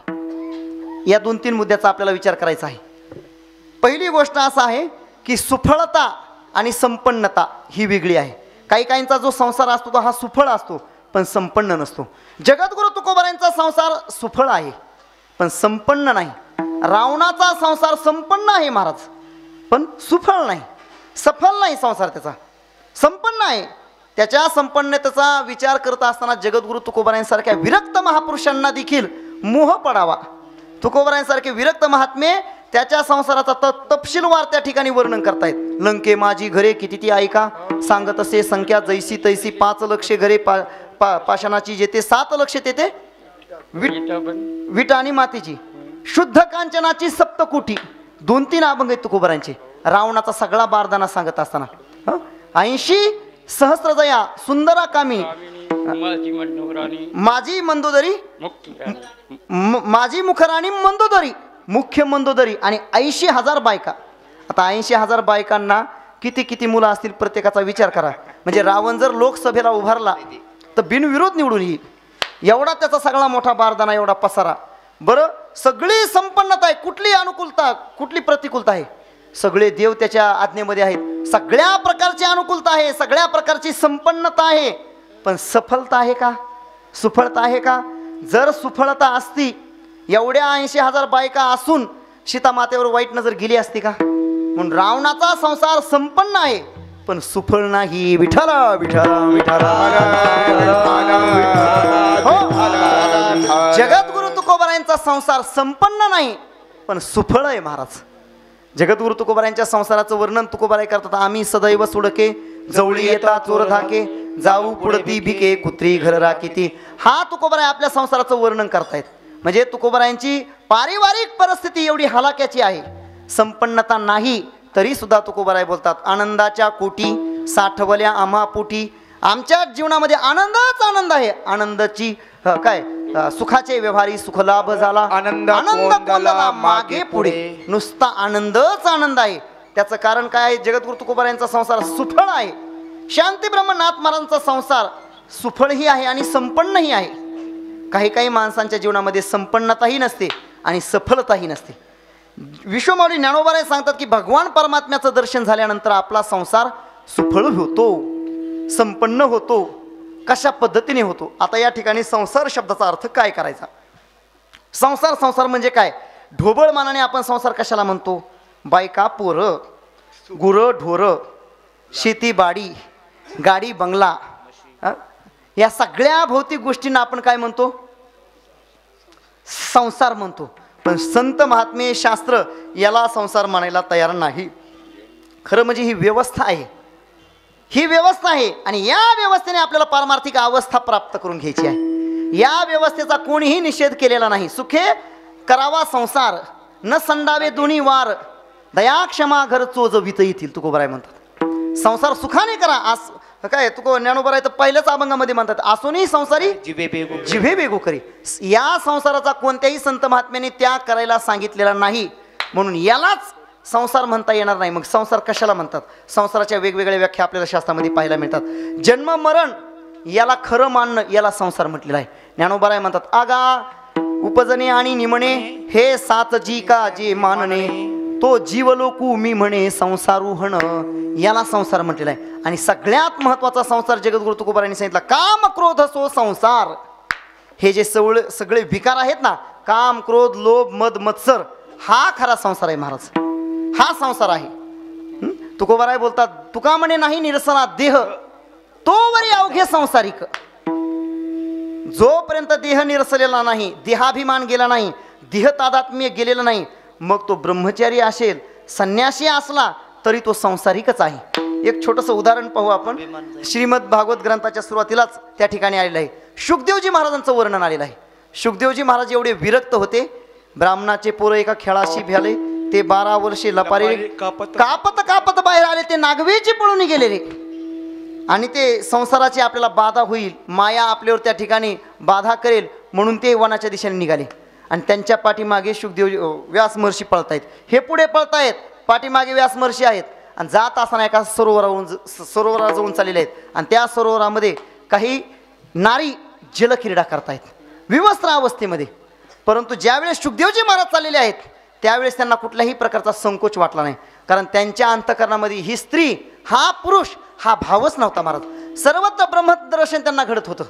या 2-3 मुद्द्याचा आपल्याला विचार करायचा आहे. पहिली गोष्ट असा आहे की सुफळता आणि संपन्नता ही वेगळी आहे. काही काहींचा जो संसार असतो तो हा सुफळ असतो, पण संपन्न नसतो. जगद्गुरु तुकोबारायांचा संसार सुफळ आहे पण संपन्न नाही. रावणाचा संसार संपन्न आहे महाराज, पण सुफळ नाही, सफल नाही संसार त्याचा, संपन्न आहे. त्याच्या संपन्नतेचा विचार करत असताना जगद्गुरु तुकोबारायांसारख्या विरक्त महापुरुषांना देखील मोह पडावा. तुकोबारायांसारखे विरक्त महात्मे त्याच्या संसाराचा तपशीलवार त्या ठिकाणी वर्णन करतायत. लंके माझी घरे किती ती ऐका, सांगत असे संख्या जैसी तैसी, 5 लक्ष घरे पाषाणाची जेथे, 7 लक्ष तेथे विट आणि मातीची, शुद्ध कांचनाची सप्तकोटी. 2-3 अभंग आहेत तुकोबारांचे. रावणाचा सगळा बारदाना सांगत असताना 80 सहस्रदया सुंदरा कामिनी, माझी मंदोदरी, माझी मुखराणी मंदोदरी, मुख्य मंदोदरी, आणि 80,000 बायका. आता 80,000 बायकांना किती किती मुलं असतील प्रत्येकाचा विचार करा. म्हणजे रावण जर लोकसभेला उभारला तर बिनविरोध निवडून येईल, एवढा त्याचा सगळा मोठा बारदाना, एवढा पसारा. बरं, सगळी संपन्नता आहे, कुठली अनुकूलता कुठली प्रतिकूलता आहे? सगळे देव त्याच्या आज्ञेमध्ये आहेत, सगळ्या प्रकारची अनुकूलता आहे, सगळ्या प्रकारची संपन्नता आहे, पण सफलता आहे का? सुफळता आहे का? जर सुफळता असती, एवढ्या 80,000 बायका असून सीता मातेवर वाईट नजर गेली असती का? म्हणून रावणाचा संसार संपन्न आहे पण सुफळ नाही. विठ्ठला विठ्ठला विठ्ठला. जगद्गुरु तुकोबारायांचा संसार संपन्न नाही पण सुफळ आहे महाराज. जगद्गुरु तुकोबारायांच्या संसाराचं वर्णन तुकोबाराय करतात. आम्ही सदैव सुडके, जवळी येता चोर धाके, जाऊ पुढती भिके, कुत्री घर राखीती. हा तुकोबाराय आपल्या संसाराचं वर्णन करतायत. म्हणजे तुकोबारायांची पारिवारिक परिस्थिती एवढी हलाक्याची आहे, संपन्नता नाही तरी सुद्धा तुकोबाराय बोलतात, आनंदाच्या कोटी साठवल्या आम्हा पोटी. आमच्या जीवनामध्ये आनंदच आनंद आहे. आनंदाची काय सुखाचे व्यवहारी सुख लाभ झाला, आनंद कोंदला मागे पुढे. नुसता आनंदच आनंद आहे. त्याचं कारण काय आहे? जगद्गुरु तुकोबारायांचा संसार सुफळ आहे. शांती ब्रह्मनाथ महाराजांचा संसार सुफळही आहे आणि संपन्नही आहे. काही काही माणसांच्या जीवनामध्ये संपन्नताही नसते आणि सफलताही नसते. विश्वमाऊली ज्ञानोबाराय सांगतात की भगवान परमात्म्याचं दर्शन झाल्यानंतर आपला संसार सुफळ होतो, संपन्न होतो. कशा पद्धतीने होतो? आता या ठिकाणी संसार शब्दाचा अर्थ काय करायचा? संसार संसार म्हणजे काय? ढोबळ मानाने आपण संसार कशाला म्हणतो? बायका पोरं, गुरं ढोरं, शेती बाडी, गाडी बंगला, या सगळ्या भौतिक गोष्टींना आपण काय म्हणतो? संसार म्हणतो. पण संत महात्मे शास्त्र याला संसार मानायला तयार नाही. खरं म्हणजे ही व्यवस्था आहे, ही व्यवस्था आहे आणि या व्यवस्थेने आपल्याला पारमार्थिक अवस्था प्राप्त करून घ्यायची आहे. या व्यवस्थेचा कोणीही निषेध केलेला नाही. सुखे करावा संसार, न संडावे दोन्ही वार, दया क्षमा घर चोजवित येतील, तुकोबाराय म्हणतात. संसार सुखाने करा. काय तुको ज्ञानोबाराय तर पहिल्याच अभंगामध्ये म्हणतात, आसोनी संसारी जिभे बेगो करी. या संसाराचा कोणत्याही संत महात्म्याने त्याग करायला सांगितलेला नाही, म्हणून यालाच संसार म्हणता येणार नाही. मग संसार कशाला म्हणतात? संसाराच्या वेगवेगळ्या व्याख्या आपल्याला शास्त्रामध्ये पाहायला मिळतात. जन्म मरण याला खरं मानणं, याला संसार म्हटलेला आहे. ज्ञानोबाराय म्हणतात, आगा उपजणे आणि निमणे हे 7 जी का जे मानणे, तो जीवलोकू मी म्हणे संसारू हण, याला संसार म्हटलेला आहे. आणि सगळ्यात महत्त्वाचा संसार जगद्गुरु तुकोबारायांनी सांगितला, काम क्रोध सो संसार. हे जे सगळे विकार आहेत ना, काम क्रोध लोभ मद मत्सर, हा खरा संसार आहे महाराज. हा संसार आहे. तुकोबाराय बोलतात, तुका म्हणे नाही निरसना देह, तो वरी अवघे संसारिक. जोपर्यंत देह निरसलेला नाही, देहाभिमान गेला नाही, देह तादात्म्य गेलेला नाही, मग तो ब्रह्मचारी असेल, संन्यासी असला तरी तो संसारिकच आहे. एक छोटंसं उदाहरण पाहू आपण. श्रीमद भागवत ग्रंथाच्या सुरुवातीलाच त्या ठिकाणी आलेलं आहे. शुकदेवजी महाराजांचं वर्णन आलेलं आहे. शुकदेवजी महाराज एवढे विरक्त होते, ब्राह्मणाचे पोरं एका खेळाशी भ्याले, ते 12 वर्षे लपारे कापत कापत बाहेर आले, ते नागवेची पळून गेलेले. आणि ते संसाराची आपल्याला बाधा होईल, माया आपल्यावर त्या ठिकाणी बाधा करेल म्हणून ते वनाच्या दिशेने निघाले. आणि त्यांच्या पाठीमागे शुकदेव व्यास महर्षी पळतायत. हे पुढे पळतायत, पाठीमागे व्यास महर्षी आहेत. आणि जात असताना एका सरोवरावर जाऊन चाललेले आहेत. आणि त्या सरोवरामध्ये काही नारी जलक्रीडा करतायत विवस्त्र अवस्थेमध्ये. परंतु ज्यावेळेस शुकदेवजी महाराज चाललेले आहेत त्यावेळेस त्यांना कुठल्याही प्रकारचा संकोच वाटला नाही, कारण त्यांच्या अंतःकरणामध्ये ही स्त्री हा पुरुष हा भावच नव्हता महाराज. सर्वत्र ब्रह्मदर्शन त्यांना घडत होतं.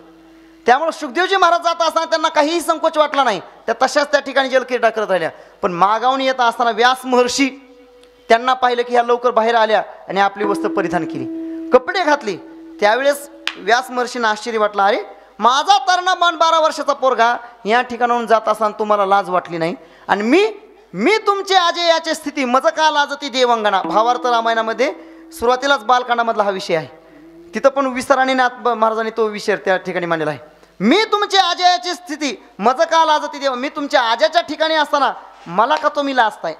त्यामुळे सुखदेवजी महाराज जात असताना त्यांना काहीही संकोच वाटला नाही. त्या तशाच त्या ठिकाणी जलक्रीडा करत राहिल्या. पण मागावून येत असताना व्यास महर्षी त्यांना पाहिलं की ह्या लवकर बाहेर आल्या आणि आपली वस्त्र परिधान केली, कपडे घातले. त्यावेळेस व्यास महर्षींना आश्चर्य वाटलं, अरे माझा तरणा 12 वर्षाचा पोरगा या ठिकाणाहून जात असताना तुम्हाला लाज वाटली नाही, आणि मी तुमचे आजे याची स्थिती मज का लाजती देवंगणा. भावार्थ रामायणामध्ये सुरुवातीलाच बालकांडामधला हा विषय आहे. तिथं पण विसराने नाथ महाराजांनी तो विषय त्या ठिकाणी मांडलेला आहे. मी तुमचे आजयाची स्थिती मज का लाजती देव, मी तुमच्या आज्याच्या ठिकाणी असताना मला का तुम्ही लाजताय.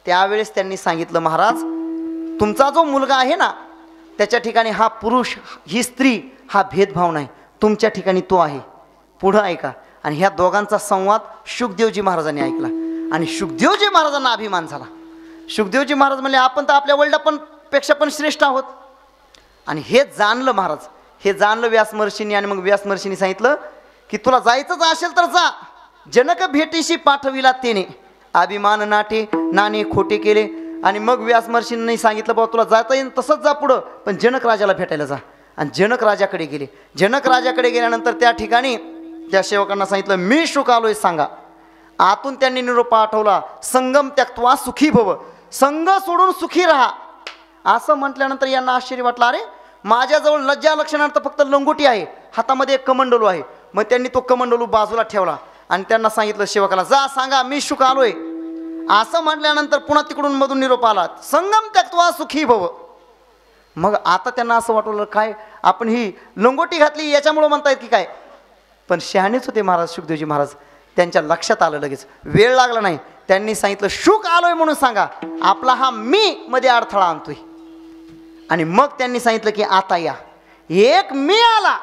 त्यावेळेस त्यांनी सांगितलं, महाराज तुमचा जो मुलगा आहे ना त्याच्या ठिकाणी हा पुरुष ही स्त्री हा भेदभाव नाही, तुमच्या ठिकाणी तो आहे. पुढं ऐका. आणि ह्या दोघांचा संवाद शुकदेवजी महाराजांनी ऐकला आणि शुकदेवजी महाराजांना अभिमान झाला. शुकदेवजी महाराज म्हणले, आपण तर आपल्या वडिलांपेक्षा पण श्रेष्ठ आहोत. आणि हे जाणलं महाराज, हे जाणलं व्यास महर्षींनी. आणि मग व्यास महर्षींनी सांगितलं की तुला जायचंच असेल तर जा, जनक भेटीशी पाठविला तेने, अभिमान नाणे खोटे केले. आणि मग व्यास महर्षींनी सांगितलं, बाबा तुला जाता येईल तसंच जा पुढं, पण जनक राजाला भेटायला जा. आणि जनक राजाकडे गेले. जनक राजाकडे गेल्यानंतर त्या ठिकाणी त्या सेवकांना सांगितलं, मी शुक आलोय सांगा. आतून त्यांनी निरोप पाठवला, संगम त्यक्त्वा सुखी भव, संग सोडून सुखी राहा. असं म्हटल्यानंतर यांना आश्चर्य वाटलं, अरे माझ्याजवळ लज्जा लक्षणार्थ फक्त लंगोटी आहे, हातामध्ये एक कमंडलू आहे. मग त्यांनी तो कमंडलू बाजूला ठेवला आणि त्यांना सांगितलं सेवकाला, जा सांगा मी शुक आलोय. असं म्हटल्यानंतर पुन्हा तिकडून मधून निरोप आला, संगम त्यक्त्वा सुखी भव. मग आता त्यांना असं वाटलं, काय आपण ही लंगोटी घातली याच्यामुळं म्हणतायत की काय. पण शहाणेच होते महाराज शुकदेवजी महाराज. त्यांच्या लक्षात आलं, लगेच वेळ लागला नाही. त्यांनी सांगितलं, शुक आलोय म्हणून सांगा, आपला हा मी मध्ये अडथळा आणतोय. आणि मग त्यांनी सांगितलं की आता या, एक मी आला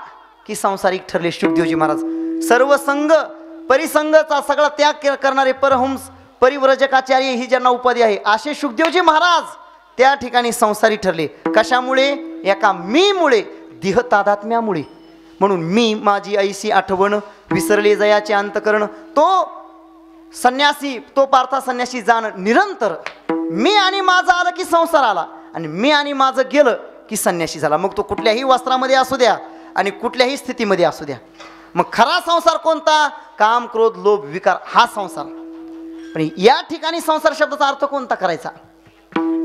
की संसारिक ठरले शुकदेवजी महाराज. सर्व संघ परिसंघचा सगळा त्याग करणारे परहंस परिव्रजकाचार्य ही ज्यांना उपाधी आहे असे शुकदेवजी महाराज त्या ठिकाणी संसारी ठरले. कशामुळे? एका मीमुळे, देह तादात्म्यामुळे. म्हणून मी माझी ऐशी आठवण विसरले जयाचे अंतकरण, तो संन्यासी, तो पार्था संन्यासी जाण निरंतर. मी आणि माझं आलं की संसार आला, आणि मी आणि माझं गेलं की संन्यासी झाला. मग तो कुठल्याही वस्त्रामध्ये असू द्या आणि कुठल्याही स्थितीमध्ये असू द्या. मग खरा संसार कोणता? काम क्रोध लोभ विकार हा संसार. पण या ठिकाणी संसार शब्दाचा अर्थ कोणता करायचा?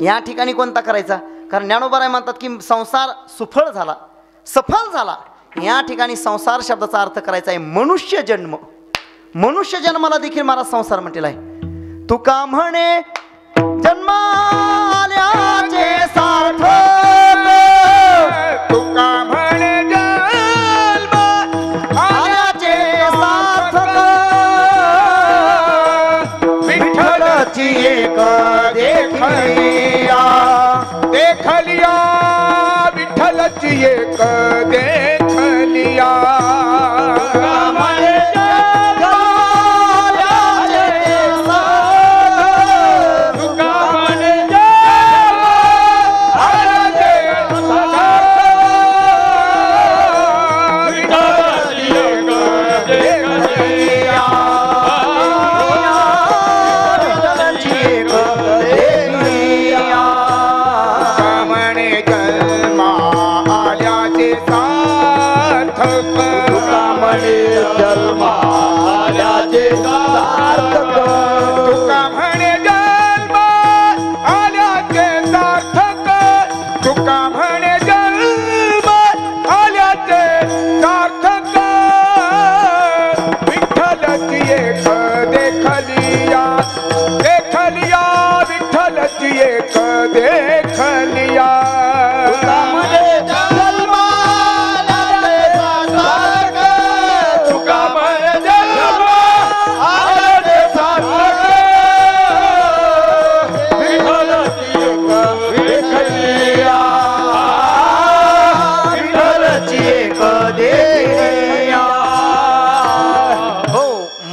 या ठिकाणी कोणता करायचा? कारण ज्ञानोबा म्हणतात की संसार सुफळ झाला, सफल झाला. या ठिकाणी संसार शब्दाचा अर्थ करायचा आहे मनुष्य जन्म. मनुष्य जन्माला देखील मला संसार म्हटलेला आहे. तुका म्हणे जन्माल्याचे सार्थक, तुका म्हणे आल्याचे सार्थक, विठ्ठलची एक देखलिया, देखलिया विठ्ठलची एक देखलिया.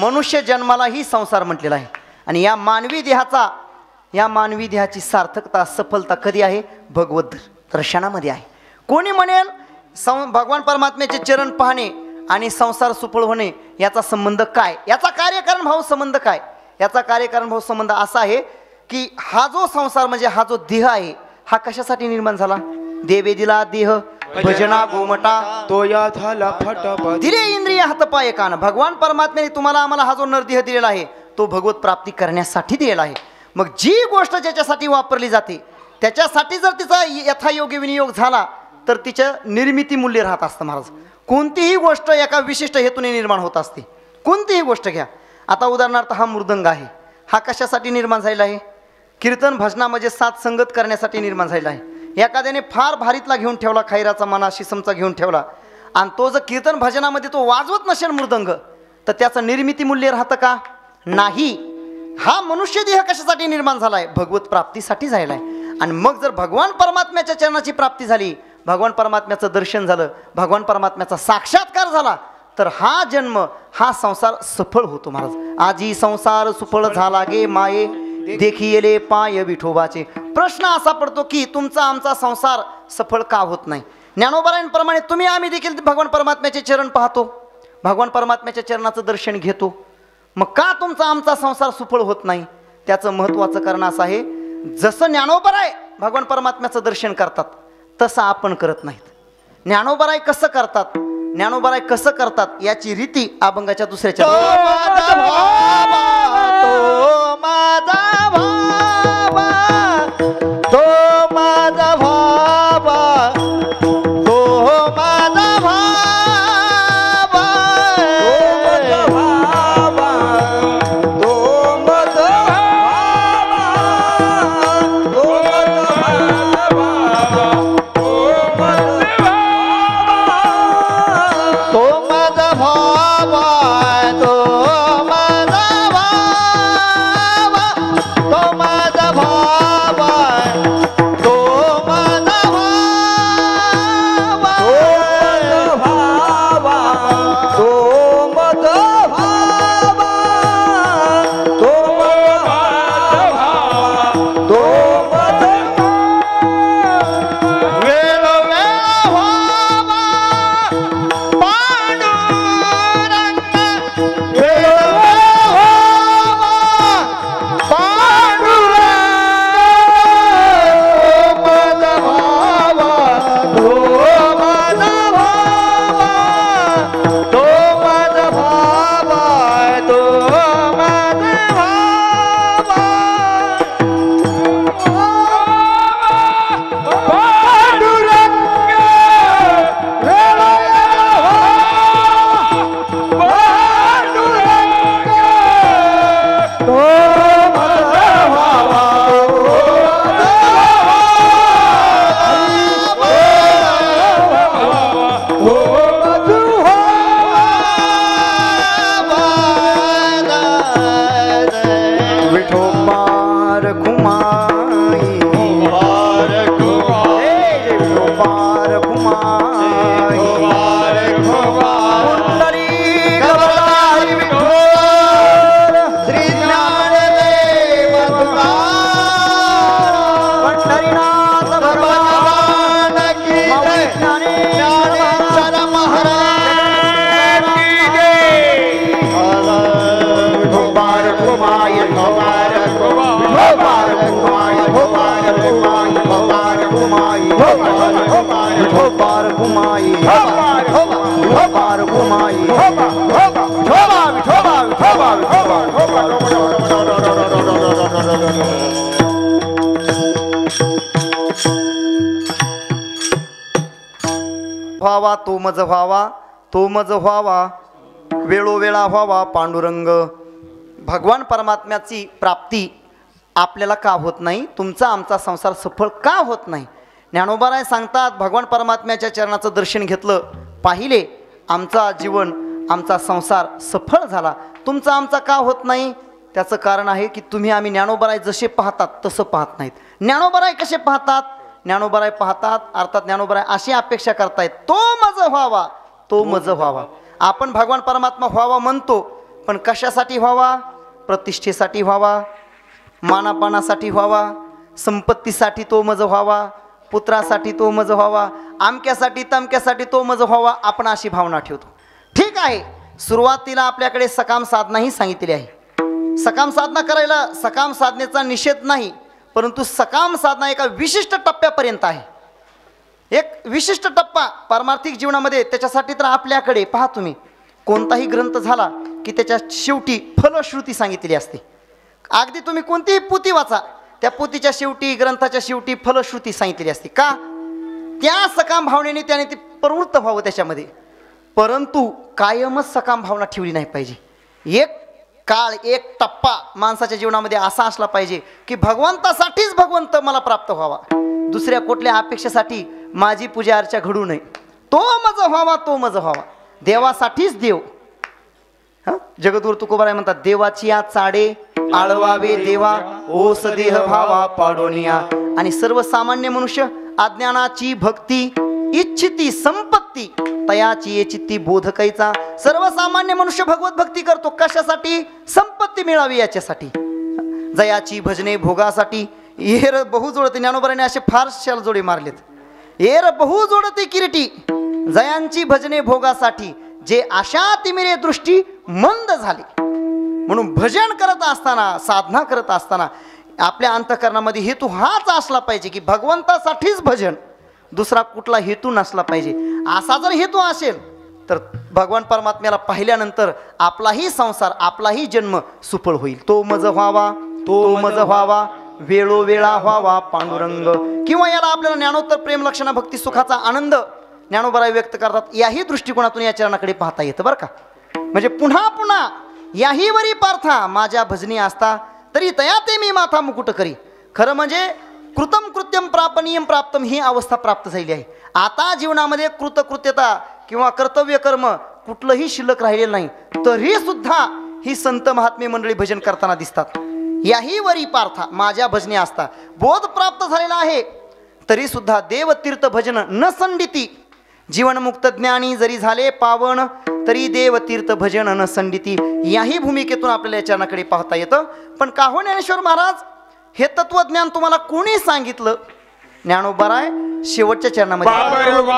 मनुष्य जन्मालाही संसार म्हटलेला आहे. आणि या मानवी देहाची सार्थकता सफलता कधी आहे? भगवत दर्शनामध्ये आहे. कोणी म्हणेल भगवान परमात्म्याचे चरण पाहणे आणि संसार सुफळ होणे याचा संबंध काय? याचा कार्यकारण भाव संबंध काय? याचा कार्यकारण भाव संबंध असा आहे की हा जो संसार म्हणजे हा जो देह आहे हा कशासाठी निर्माण झाला? देवे दिला देह भजना गोमटा तो या झाला फटाफट दिले इंद्रिय हातपाय कान. भगवान परमात्म्याने तुम्हाला आम्हाला हा जो नरदेह दिलेला आहे तो भगवत प्राप्ती करण्यासाठी दिलेला आहे. मग जी गोष्ट ज्याच्यासाठी वापरली जाते त्याच्यासाठी जर तिचा यथायोग्य विनियोग झाला तर तिचं निर्मिती मूल्य राहत असतं महाराज. कोणतीही गोष्ट एका विशिष्ट हेतूने निर्माण होत असते. कोणतीही गोष्ट घ्या. आता उदाहरणार्थ हा मृदंग आहे, हा कशासाठी निर्माण झालेला आहे? कीर्तन भजनामध्ये साथ संगत करण्यासाठी निर्माण झालेला आहे. एखाद्याने फार भारीतला घेऊन ठेवला, खैराचा म्हणा शिसमचा घेऊन ठेवला आणि तो जर कीर्तन भजनामध्ये तो वाजवत नसेल मृदंग तर त्याचं निर्मिती मूल्य राहतं का? नाही. हा मनुष्य देह कशासाठी निर्माण झाला आहे? भगवत प्राप्तीसाठी झालेला आहे. आणि मग जर भगवान परमात्म्याच्या चरणाची प्राप्ती झाली, भगवान परमात्म्याचं दर्शन झालं, भगवान परमात्म्याचा साक्षात्कार झाला तर हा जन्म हा संसार सफळ होतो महाराज. आजी संसार सुफळ झाला गे माये देखिले पाय विठोबाचे. प्रश्न असा पडतो की तुमचा आमचा संसार सफळ का होत नाही? ज्ञानोबरायांप्रमाणे तुम्ही आम्ही देखील भगवान परमात्म्याचे चरण पाहतो, भगवान परमात्म्याच्या चरणाचं दर्शन घेतो, मग का तुमचा आमचा संसार सुफळ होत नाही? त्याचं महत्त्वाचं कारण असं आहे, जसं ज्ञानोबराय भगवान परमात्म्याचं दर्शन करतात तसं आपण करत नाहीत. ज्ञानोबराय कसं करतात, ज्ञानोबराय कसं करतात याची रीती अभंगाच्या दुसऱ्याच्या व्हावा तो मज व्हावा, तो मज व्हावा, वेळोवेळा व्हावा पांडुरंग. भगवान परमात्म्याची प्राप्ती आपल्याला का होत नाही? तुमचा आमचा संसार सफळ का होत नाही? ज्ञानोबाराय सांगतात, भगवान परमात्म्याच्या चरणाचं दर्शन घेतलं, पाहिले, आमचा जीवन आमचा संसार सफळ झाला. तुमचा आमचा का होत नाही? त्याचं कारण आहे की तुम्ही आम्ही ज्ञानोबाराय जसे पाहतात तसं पाहत नाहीत. ज्ञानोबाराय कसे पाहतात? ज्ञानोबाराय पाहतात अर्थात ज्ञानोबाराय अशी अपेक्षा करतायत, तो मज व्हावा, तो मज व्हावा. आपण भगवान परमात्मा व्हावा म्हणतो, पण कशासाठी व्हावा? प्रतिष्ठेसाठी व्हावा, मानापानासाठी व्हावा, संपत्तीसाठी तो मज व्हावा, पुत्रासाठी तो मज व्हावा, आमक्यासाठी तमक्यासाठी तो मज व्हावा. आपण अशी भावना ठेवतो. ठीक आहे, सुरुवातीला आपल्याकडे सकाम साधनाही सांगितली आहे. सकाम साधना करायला सकाम साधनेचा निषेध नाही, परंतु सकाम साधना एका विशिष्ट टप्प्यापर्यंत आहे. एक विशिष्ट टप्पा पारमार्थिक जीवनामध्ये, त्याच्यासाठी तर आपल्याकडे पहा तुम्ही कोणताही ग्रंथ झाला की त्याच्या शेवटी फलश्रुती सांगितलेली असते. अगदी तुम्ही कोणतीही पोथी वाचा, त्या पोथीच्या शेवटी, ग्रंथाच्या शेवटी फलश्रुती सांगितलेली असते. का? त्या सकाम भावनेने त्याने ते प्रवृत्त व्हावं त्याच्यामध्ये. परंतु कायमच सकाम भावना ठेवली नाही पाहिजे. एक काळ, एक टप्पा माणसाच्या जीवनामध्ये असा असला पाहिजे की भगवंतासाठीच भगवंत मला प्राप्त व्हावा, दुसऱ्या कुठल्या अपेक्षेसाठी माझी पूजा अर्चा घडू नये. तो मज व्हावा, तो मज व्हावा, देवासाठीच देव. जगद्गुरु तुकोबाराय म्हणतात, देवाची या चाडे आळवावे देवा, ओस देह भावा पाडोनिया. आणि सर्वसामान्य मनुष्य अज्ञानाची भक्ती इच्छिती संपत्ती, तयाची ये चित्ती बोधकायचा. सर्वसामान्य मनुष्य भगवत भक्ती करतो कशासाठी? संपत्ती मिळावी याच्यासाठी. जयाची भजने भोगासाठी. येर बहु जोडते, ज्ञानोबाराने असे फार शाल जोडे मारलेत. येर बहु जोडते किरीटी, जयांची भजने भोगासाठी. जे आशा तिमिरे दृष्टी मंद झाली. म्हणून भजन करत असताना, साधना करत असताना आपल्या अंतःकरणामध्ये हेतू हाच असला पाहिजे की भगवंतासाठीच भजन, दुसरा कुठला हेतू नसला पाहिजे. असा जर हेतू असेल तर भगवान परमात्म्याला पाहिल्यानंतर आपलाही संसार, आपलाही जन्म सुफळ होईल. तो मज व्हावा, तो मज व्हावा, वेळोवेळा व्हावा पांडुरंग. किंवा याला आपल्याला ज्ञानोत्तर प्रेम लक्षणा भक्ती सुखाचा आनंद ज्ञानोबराय व्यक्त करतात. याही दृष्टिकोनातून या चरणाकडे पाहता येतं बरं का. म्हणजे पुन्हा पुन्हा याही वरी पार्था, माझ्या भजनी असता तरी तया ते मी माथा मुकुट करी. खरं म्हणजे कृतम कृत्यम प्रापनियम प्राप्तम ही अवस्था प्राप्त झालेली आहे. आता जीवनामध्ये कृतकृत्यता किंवा कर्तव्य कर्म कुठलंही शिल्लक राहिलेलं नाही. तरी सुद्धा ही संत महात्मे मंडळी भजन करताना दिसतात. याही वरी पार्था, माझ्या भजनी असता. बोध प्राप्त झालेला आहे तरी सुद्धा देवतीर्थ भजन न संडिती. जीवनमुक्त ज्ञानी जरी झाले पावन, तरी देवतीर्थ भजन न संडिती. याही भूमिकेतून आपल्याला या चरणाकडे पाहता येतं. पण का हो ज्ञानेश्वर महाराज, हे तत्वज्ञान तुम्हाला कोणी सांगितलं? ज्ञानोबाराय शेवटच्या चरणामध्ये पांडुरंग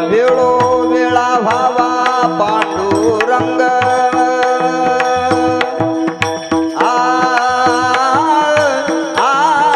वेळोवेळा व्हावा पांडुरंग आ आ आ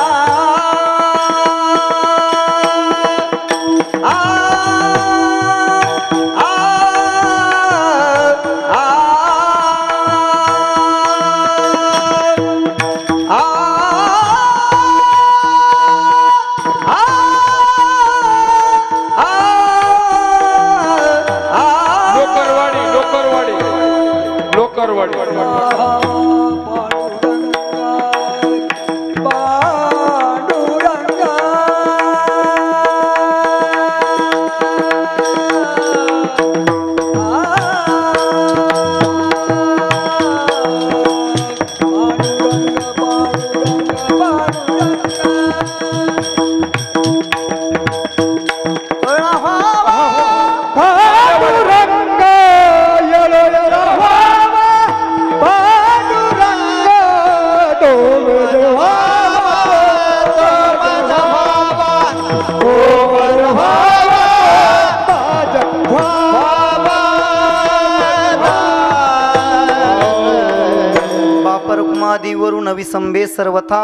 वरून विसंबे सर्वथा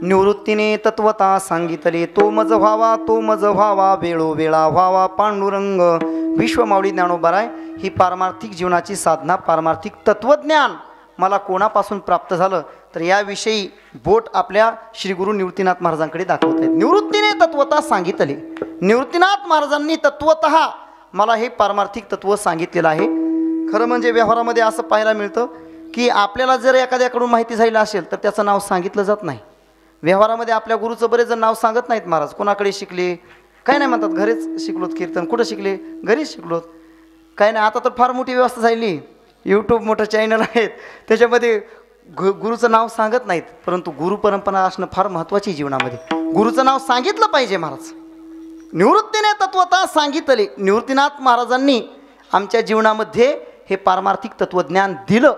निवृत्तीने तत्वता सांगितले तो मज व्हावा वेळोवेळा व्हावा पांडुरंग. विश्वमावळी ज्ञानोबाराय ही पारमार्थिक जीवनाची साधना पारमार्थिक तत्वज्ञान मला कोणापासून प्राप्त झालं तर याविषयी बोट आपल्या श्री गुरु निवृत्तीनाथ महाराजांकडे दाखवत आहेत. निवृत्तीने तत्वता सांगितले. निवृत्तीनाथ महाराजांनी तत्वतः मला हे पारमार्थिक तत्व सांगितलेलं आहे. खरं म्हणजे व्यवहारामध्ये असं पाहायला मिळतं की आपल्याला जर एखाद्याकडून माहिती झालेली असेल तर त्याचं नाव सांगितलं जात नाही. व्यवहारामध्ये आपल्या गुरुचं बरेच जण नाव सांगत नाहीत. महाराज कोणाकडे शिकले काय नाही म्हणतात, घरीच शिकलोत कीर्तन. कुठं शिकले? घरीच शिकलोत. काय नाही, आता तर फार मोठी व्यवस्था झाली, यूट्यूब मोठं चॅनल आहेत त्याच्यामध्ये गुरुचं नाव सांगत नाहीत. परंतु गुरु परंपरा असणं फार महत्त्वाची जीवनामध्ये. गुरुचं नाव सांगितलं पाहिजे. महाराज निवृत्तीने तत्वता सांगितले. निवृत्तीनाथ महाराजांनी आमच्या जीवनामध्ये हे पारमार्थिक तत्वज्ञान दिलं.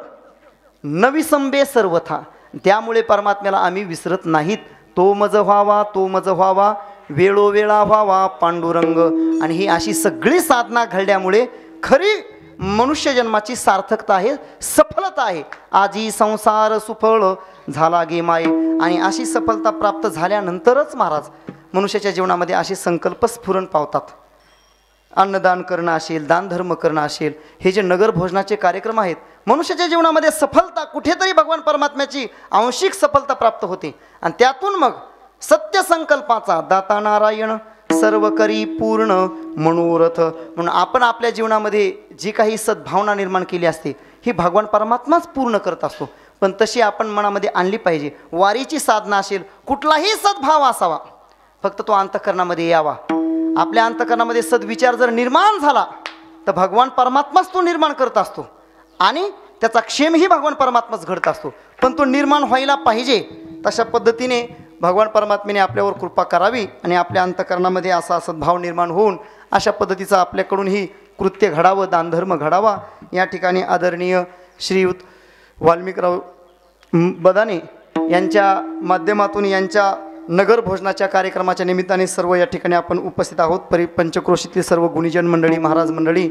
नविसंबे सर्वथा. त्यामुळे परमात्म्याला आम्ही विसरत नाहीत. तो मज व्हावा वेळोवेळा व्हावा पांडुरंग. आणि ही अशी सगळी साधना घडल्यामुळे खरी मनुष्य जन्माची सार्थकता आहे, सफलता आहे. आजी संसार सुफळ झाला गे माये. आणि अशी सफलता प्राप्त झाल्यानंतरच महाराज मनुष्याच्या जीवनामध्ये असे संकल्प स्फुरण पावतात. अन्नदान करणं असेल, दानधर्म करणं असेल, हे जे नगर भोजनाचे कार्यक्रम आहेत, मनुष्याच्या जीवनामध्ये सफलता कुठेतरी भगवान परमात्म्याची आंशिक सफलता प्राप्त होते. आणि त्यातून मग सत्य संकल्पाचा दाता नारायण सर्व करी पूर्ण मनोरथ. म्हणून आपण आपल्या जीवनामध्ये जी काही सद्भावना निर्माण केली असते ही भगवान परमात्माच पूर्ण करत असतो. पण तशी आपण मनामध्ये आणली पाहिजे. वारीची साधना असेल, कुठलाही सद्भाव असावा, फक्त तो अंतःकरणामध्ये यावा. आपल्या अंतःकरणामध्ये सद्विचार जर निर्माण झाला तर भगवान परमात्माच तो निर्माण करत असतो आणि त्याचा क्षेमही भगवान परमात्माच घडत असतो. पण तो निर्माण व्हायला पाहिजे. तशा पद्धतीने भगवान परमात्म्याने आपल्यावर कृपा करावी आणि आपल्या अंतःकरणामध्ये असा सद्भाव निर्माण होऊन अशा पद्धतीचं आपल्याकडून ही कृत्य घडावं, दानधर्म घडावा. या ठिकाणी आदरणीय श्रीयुत वाल्मिकराव बदाने यांच्या माध्यमातून यांच्या नगर भोजनाच्या कार्यक्रमाच्या निमित्ताने सर्व या ठिकाणी आपण उपस्थित आहोत. पंचक्रोशीतील सर्व गुणीजन मंडळी, महाराज मंडळी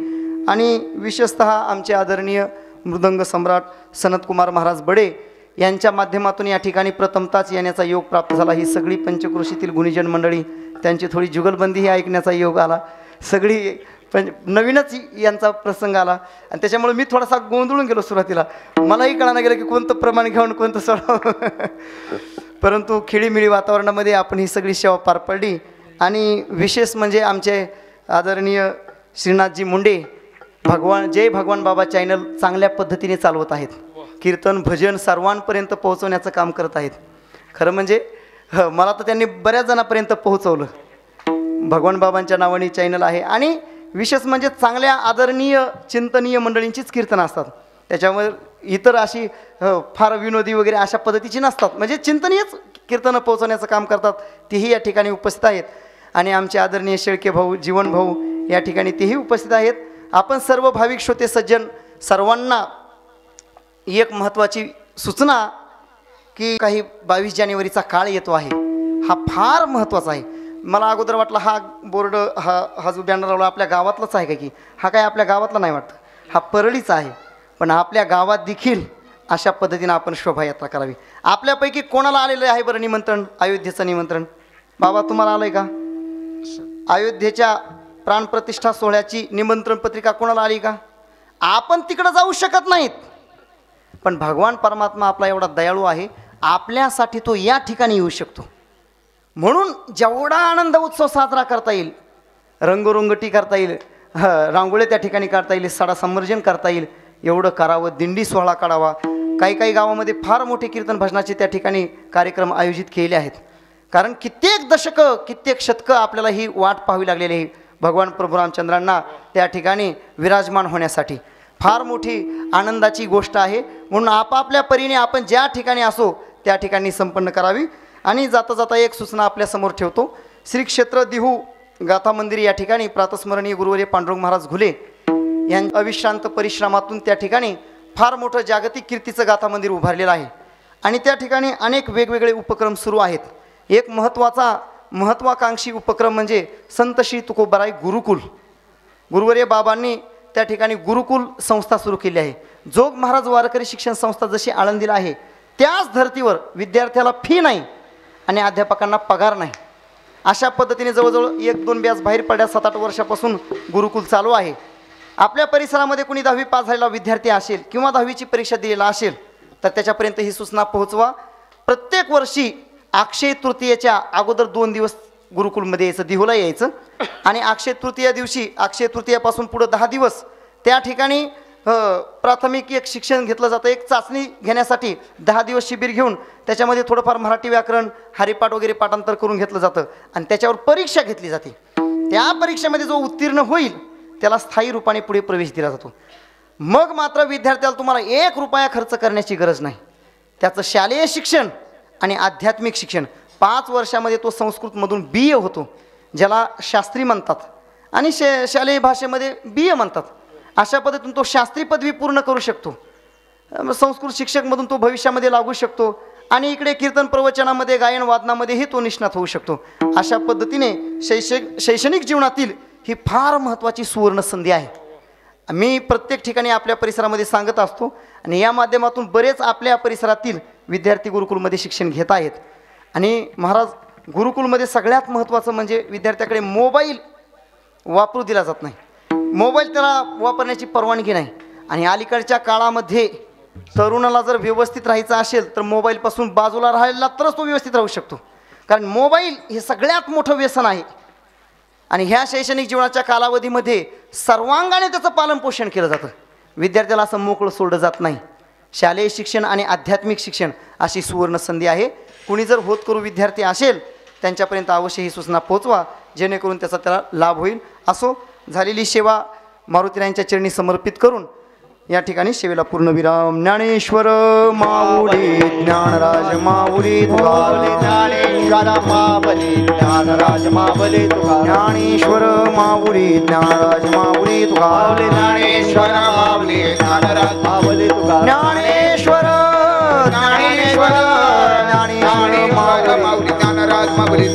आणि विशेषतः आमचे आदरणीय मृदंग सम्राट सनतकुमार महाराज बडे यांच्या माध्यमातून या ठिकाणी प्रथमताच येण्याचा योग प्राप्त झाला. ही सगळी पंचक्रोशीतील गुणीजन मंडळी, त्यांची थोडी जुगलबंदीही ऐकण्याचा योग आला. सगळी नवीनच यांचा प्रसंग आला आणि त्याच्यामुळे मी थोडासा गोंधळून गेलो. सुरुवातीला मलाही कळायला गेलं की कोणतं प्रमाण घ्यावं कोणतं सोडावं. परंतु खेळीमिळी वातावरणामध्ये आपण ही सगळी सेवा पार पडली. आणि विशेष म्हणजे आमचे आदरणीय श्रीनाथजी मुंडे जय भगवान बाबा चॅनल चांगल्या पद्धतीने चालवत आहेत. कीर्तन भजन सर्वांपर्यंत पोहोचवण्याचं काम करत आहेत. खरं म्हणजे मला तर त्यांनी बऱ्याच जणांपर्यंत पोहोचवलं. भगवान बाबांच्या नावाने चॅनल आहे आणि विशेष म्हणजे चांगल्या आदरणीय चिंतनीय मंडळींचीच कीर्तनं असतात. त्याच्यावर इतर अशी फार विनोदी वगैरे अशा पद्धतीची नसतात. म्हणजे चिंतनीयच कीर्तनं पोहोचवण्याचं काम करतात. तेही या ठिकाणी उपस्थित आहेत. आणि आमचे आदरणीय शेळके भाऊ, जीवन भाऊ या ठिकाणी तेही उपस्थित आहेत. आपण सर्व भाविक श्रोते सज्जन सर्वांना एक महत्त्वाची सूचना की काही 22 जानेवारीचा काळ येतो आहे. हा फार महत्त्वाचा आहे. मला अगोदर वाटलं हा बोर्ड हा जो बॅनर लावला आपल्या गावातलाच आहे का की हा काय आपल्या गावातला नाही वाटतं. हा परळीचा आहे. पण आपल्या गावात देखील अशा पद्धतीनं आपण शोभायात्रा करावी. आपल्यापैकी कोणाला आलेलं आहे बरं निमंत्रण, अयोध्येचं निमंत्रण? बाबा तुम्हाला आलं आहे का? अयोध्येच्या प्राणप्रतिष्ठा सोहळ्याची निमंत्रण पत्रिका कोणाला आली का? आपण तिकडं जाऊ शकत नाहीत. पण भगवान परमात्मा आपला एवढा दयाळू आहे, आपल्यासाठी तो या ठिकाणी येऊ शकतो. म्हणून जेवढा आनंद उत्सव साजरा करता येईल, रंगरंगटी करता येईल, रांगोळ्या त्या ठिकाणी काढता येईल, सडा संवर्जन करता येईल, एवढं करावं. दिंडी सोहळा काढावा. काही गावामध्ये फार मोठे कीर्तन भजनाचे त्या ठिकाणी कार्यक्रम आयोजित केले आहेत. कारण कित्येक दशकं कित्येक शतकं आपल्याला ही वाट पाहावी लागलेली आहे भगवान प्रभू रामचंद्रांना त्या ठिकाणी विराजमान होण्यासाठी. फार मोठी आनंदाची गोष्ट आहे. म्हणून आपापल्या परीने आपण ज्या ठिकाणी असो त्या ठिकाणी संपन्न करावी. आणि जाता जाता एक सूचना आपल्यासमोर ठेवतो. श्री क्षेत्र दिहू गाथा मंदिर या ठिकाणी प्रातस्मरणीय गुरुवर्य पांडुरंग महाराज घुले यांच्या अविश्रांत परिश्रमातून त्या ठिकाणी फार मोठं जागतिक कीर्तीचं गाथा मंदिर उभारलेलं आहे. आणि त्या ठिकाणी अनेक वेगवेगळे उपक्रम सुरू आहेत. एक महत्त्वाकांक्षी उपक्रम म्हणजे संत श्री तुकोबाराय गुरुकुल. गुरुवर्य बाबांनी त्या ठिकाणी गुरुकुल संस्था सुरू केली आहे. जोग महाराज वारकरी शिक्षण संस्था जशी आळंदीला आहे त्याच धर्तीवर विद्यार्थ्याला फी नाही आणि अध्यापकांना पगार नाही. अशा पद्धतीने जवळजवळ 1-2 बॅच बाहेर पडल्या 7-8 वर्षापासून गुरुकुल चालू आहे. आपल्या परिसरामध्ये कोणी 10वी पास झालेला विद्यार्थी असेल किंवा 10वीची परीक्षा दिलेला असेल तर त्याच्यापर्यंत ही सूचना पोहोचवा. प्रत्येक वर्षी अक्षय तृतीयेच्या अगोदर 2 दिवस गुरुकुलमध्ये यायचं, दिहुला यायचं. आणि अक्षय तृतीया दिवशी, अक्षय तृतीयापासून पुढं 10 दिवस त्या ठिकाणी प्राथमिक एक शिक्षण घेतलं जातं. एक चाचणी घेण्यासाठी 10 दिवस शिबिर घेऊन त्याच्यामध्ये थोडंफार मराठी व्याकरण, हरिपाठ वगैरे पाठांतर करून घेतलं जातं. आणि त्याच्यावर परीक्षा घेतली जाते. त्या परीक्षेमध्ये जो उत्तीर्ण होईल त्याला स्थायी रूपाने पुढे प्रवेश दिला जातो. मग मात्र विद्यार्थ्याला तुम्हाला 1 रुपया खर्च करण्याची गरज नाही. त्याचं शालेय शिक्षण आणि आध्यात्मिक शिक्षण 5 वर्षामध्ये तो संस्कृतमधून BA होतो, ज्याला शास्त्री म्हणतात, आणि शालेय भाषेमध्ये BA म्हणतात. अशा पद्धतीने तो शास्त्री पदवी पूर्ण करू शकतो. संस्कृत शिक्षकमधून तो भविष्यामध्ये लागू शकतो. आणि इकडे कीर्तन प्रवचनामध्ये, गायन वादनामध्येही तो निष्णात होऊ शकतो. अशा पद्धतीने शैक्षणिक जीवनातील ही फार महत्त्वाची सुवर्ण संधी आहे. मी प्रत्येक ठिकाणी आपल्या परिसरामध्ये सांगत असतो आणि या माध्यमातून बरेच आपल्या परिसरातील विद्यार्थी गुरुकुलमध्ये शिक्षण घेत आहेत. आणि महाराज गुरुकुलमध्ये सगळ्यात महत्त्वाचं म्हणजे विद्यार्थ्याकडे मोबाईल वापरू दिला जात नाही. मोबाईल त्याला वापरण्याची परवानगी नाही. आणि अलीकडच्या काळामध्ये तरुणाला जर व्यवस्थित राहायचं असेल तर मोबाईलपासून बाजूला राहिला तरच तो व्यवस्थित राहू शकतो. कारण मोबाईल हे सगळ्यात मोठं व्यसन आहे. आणि ह्या शैक्षणिक जीवनाच्या कालावधीमध्ये सर्वांगाने त्याचं पालनपोषण केलं जातं. विद्यार्थ्याला असं मोकळं सोडलं जात नाही. शालेय शिक्षण आणि आध्यात्मिक शिक्षण अशी सुवर्ण संधी आहे. कुणी जर होतकरू विद्यार्थी असेल त्यांच्यापर्यंत अवश्य ही सूचना पोहोचवा, जेणेकरून त्याचा त्याला लाभ होईल. असो, झालेली सेवा मारुतीरायांच्या चरणी समर्पित करून या ठिकाणी सेवेला पूर्णविराम. ज्ञानेश्वर माऊली ज्ञानराज माऊली ज्ञानेश्वर माऊली ज्ञानराज माऊली ज्ञानेश्वर माऊली ज्ञानराज माऊली ज्ञानेश्वर माऊली ज्ञानराज माऊली ज्ञानेश्वर ज्ञानेश्वर माऊली ज्ञानराज माऊली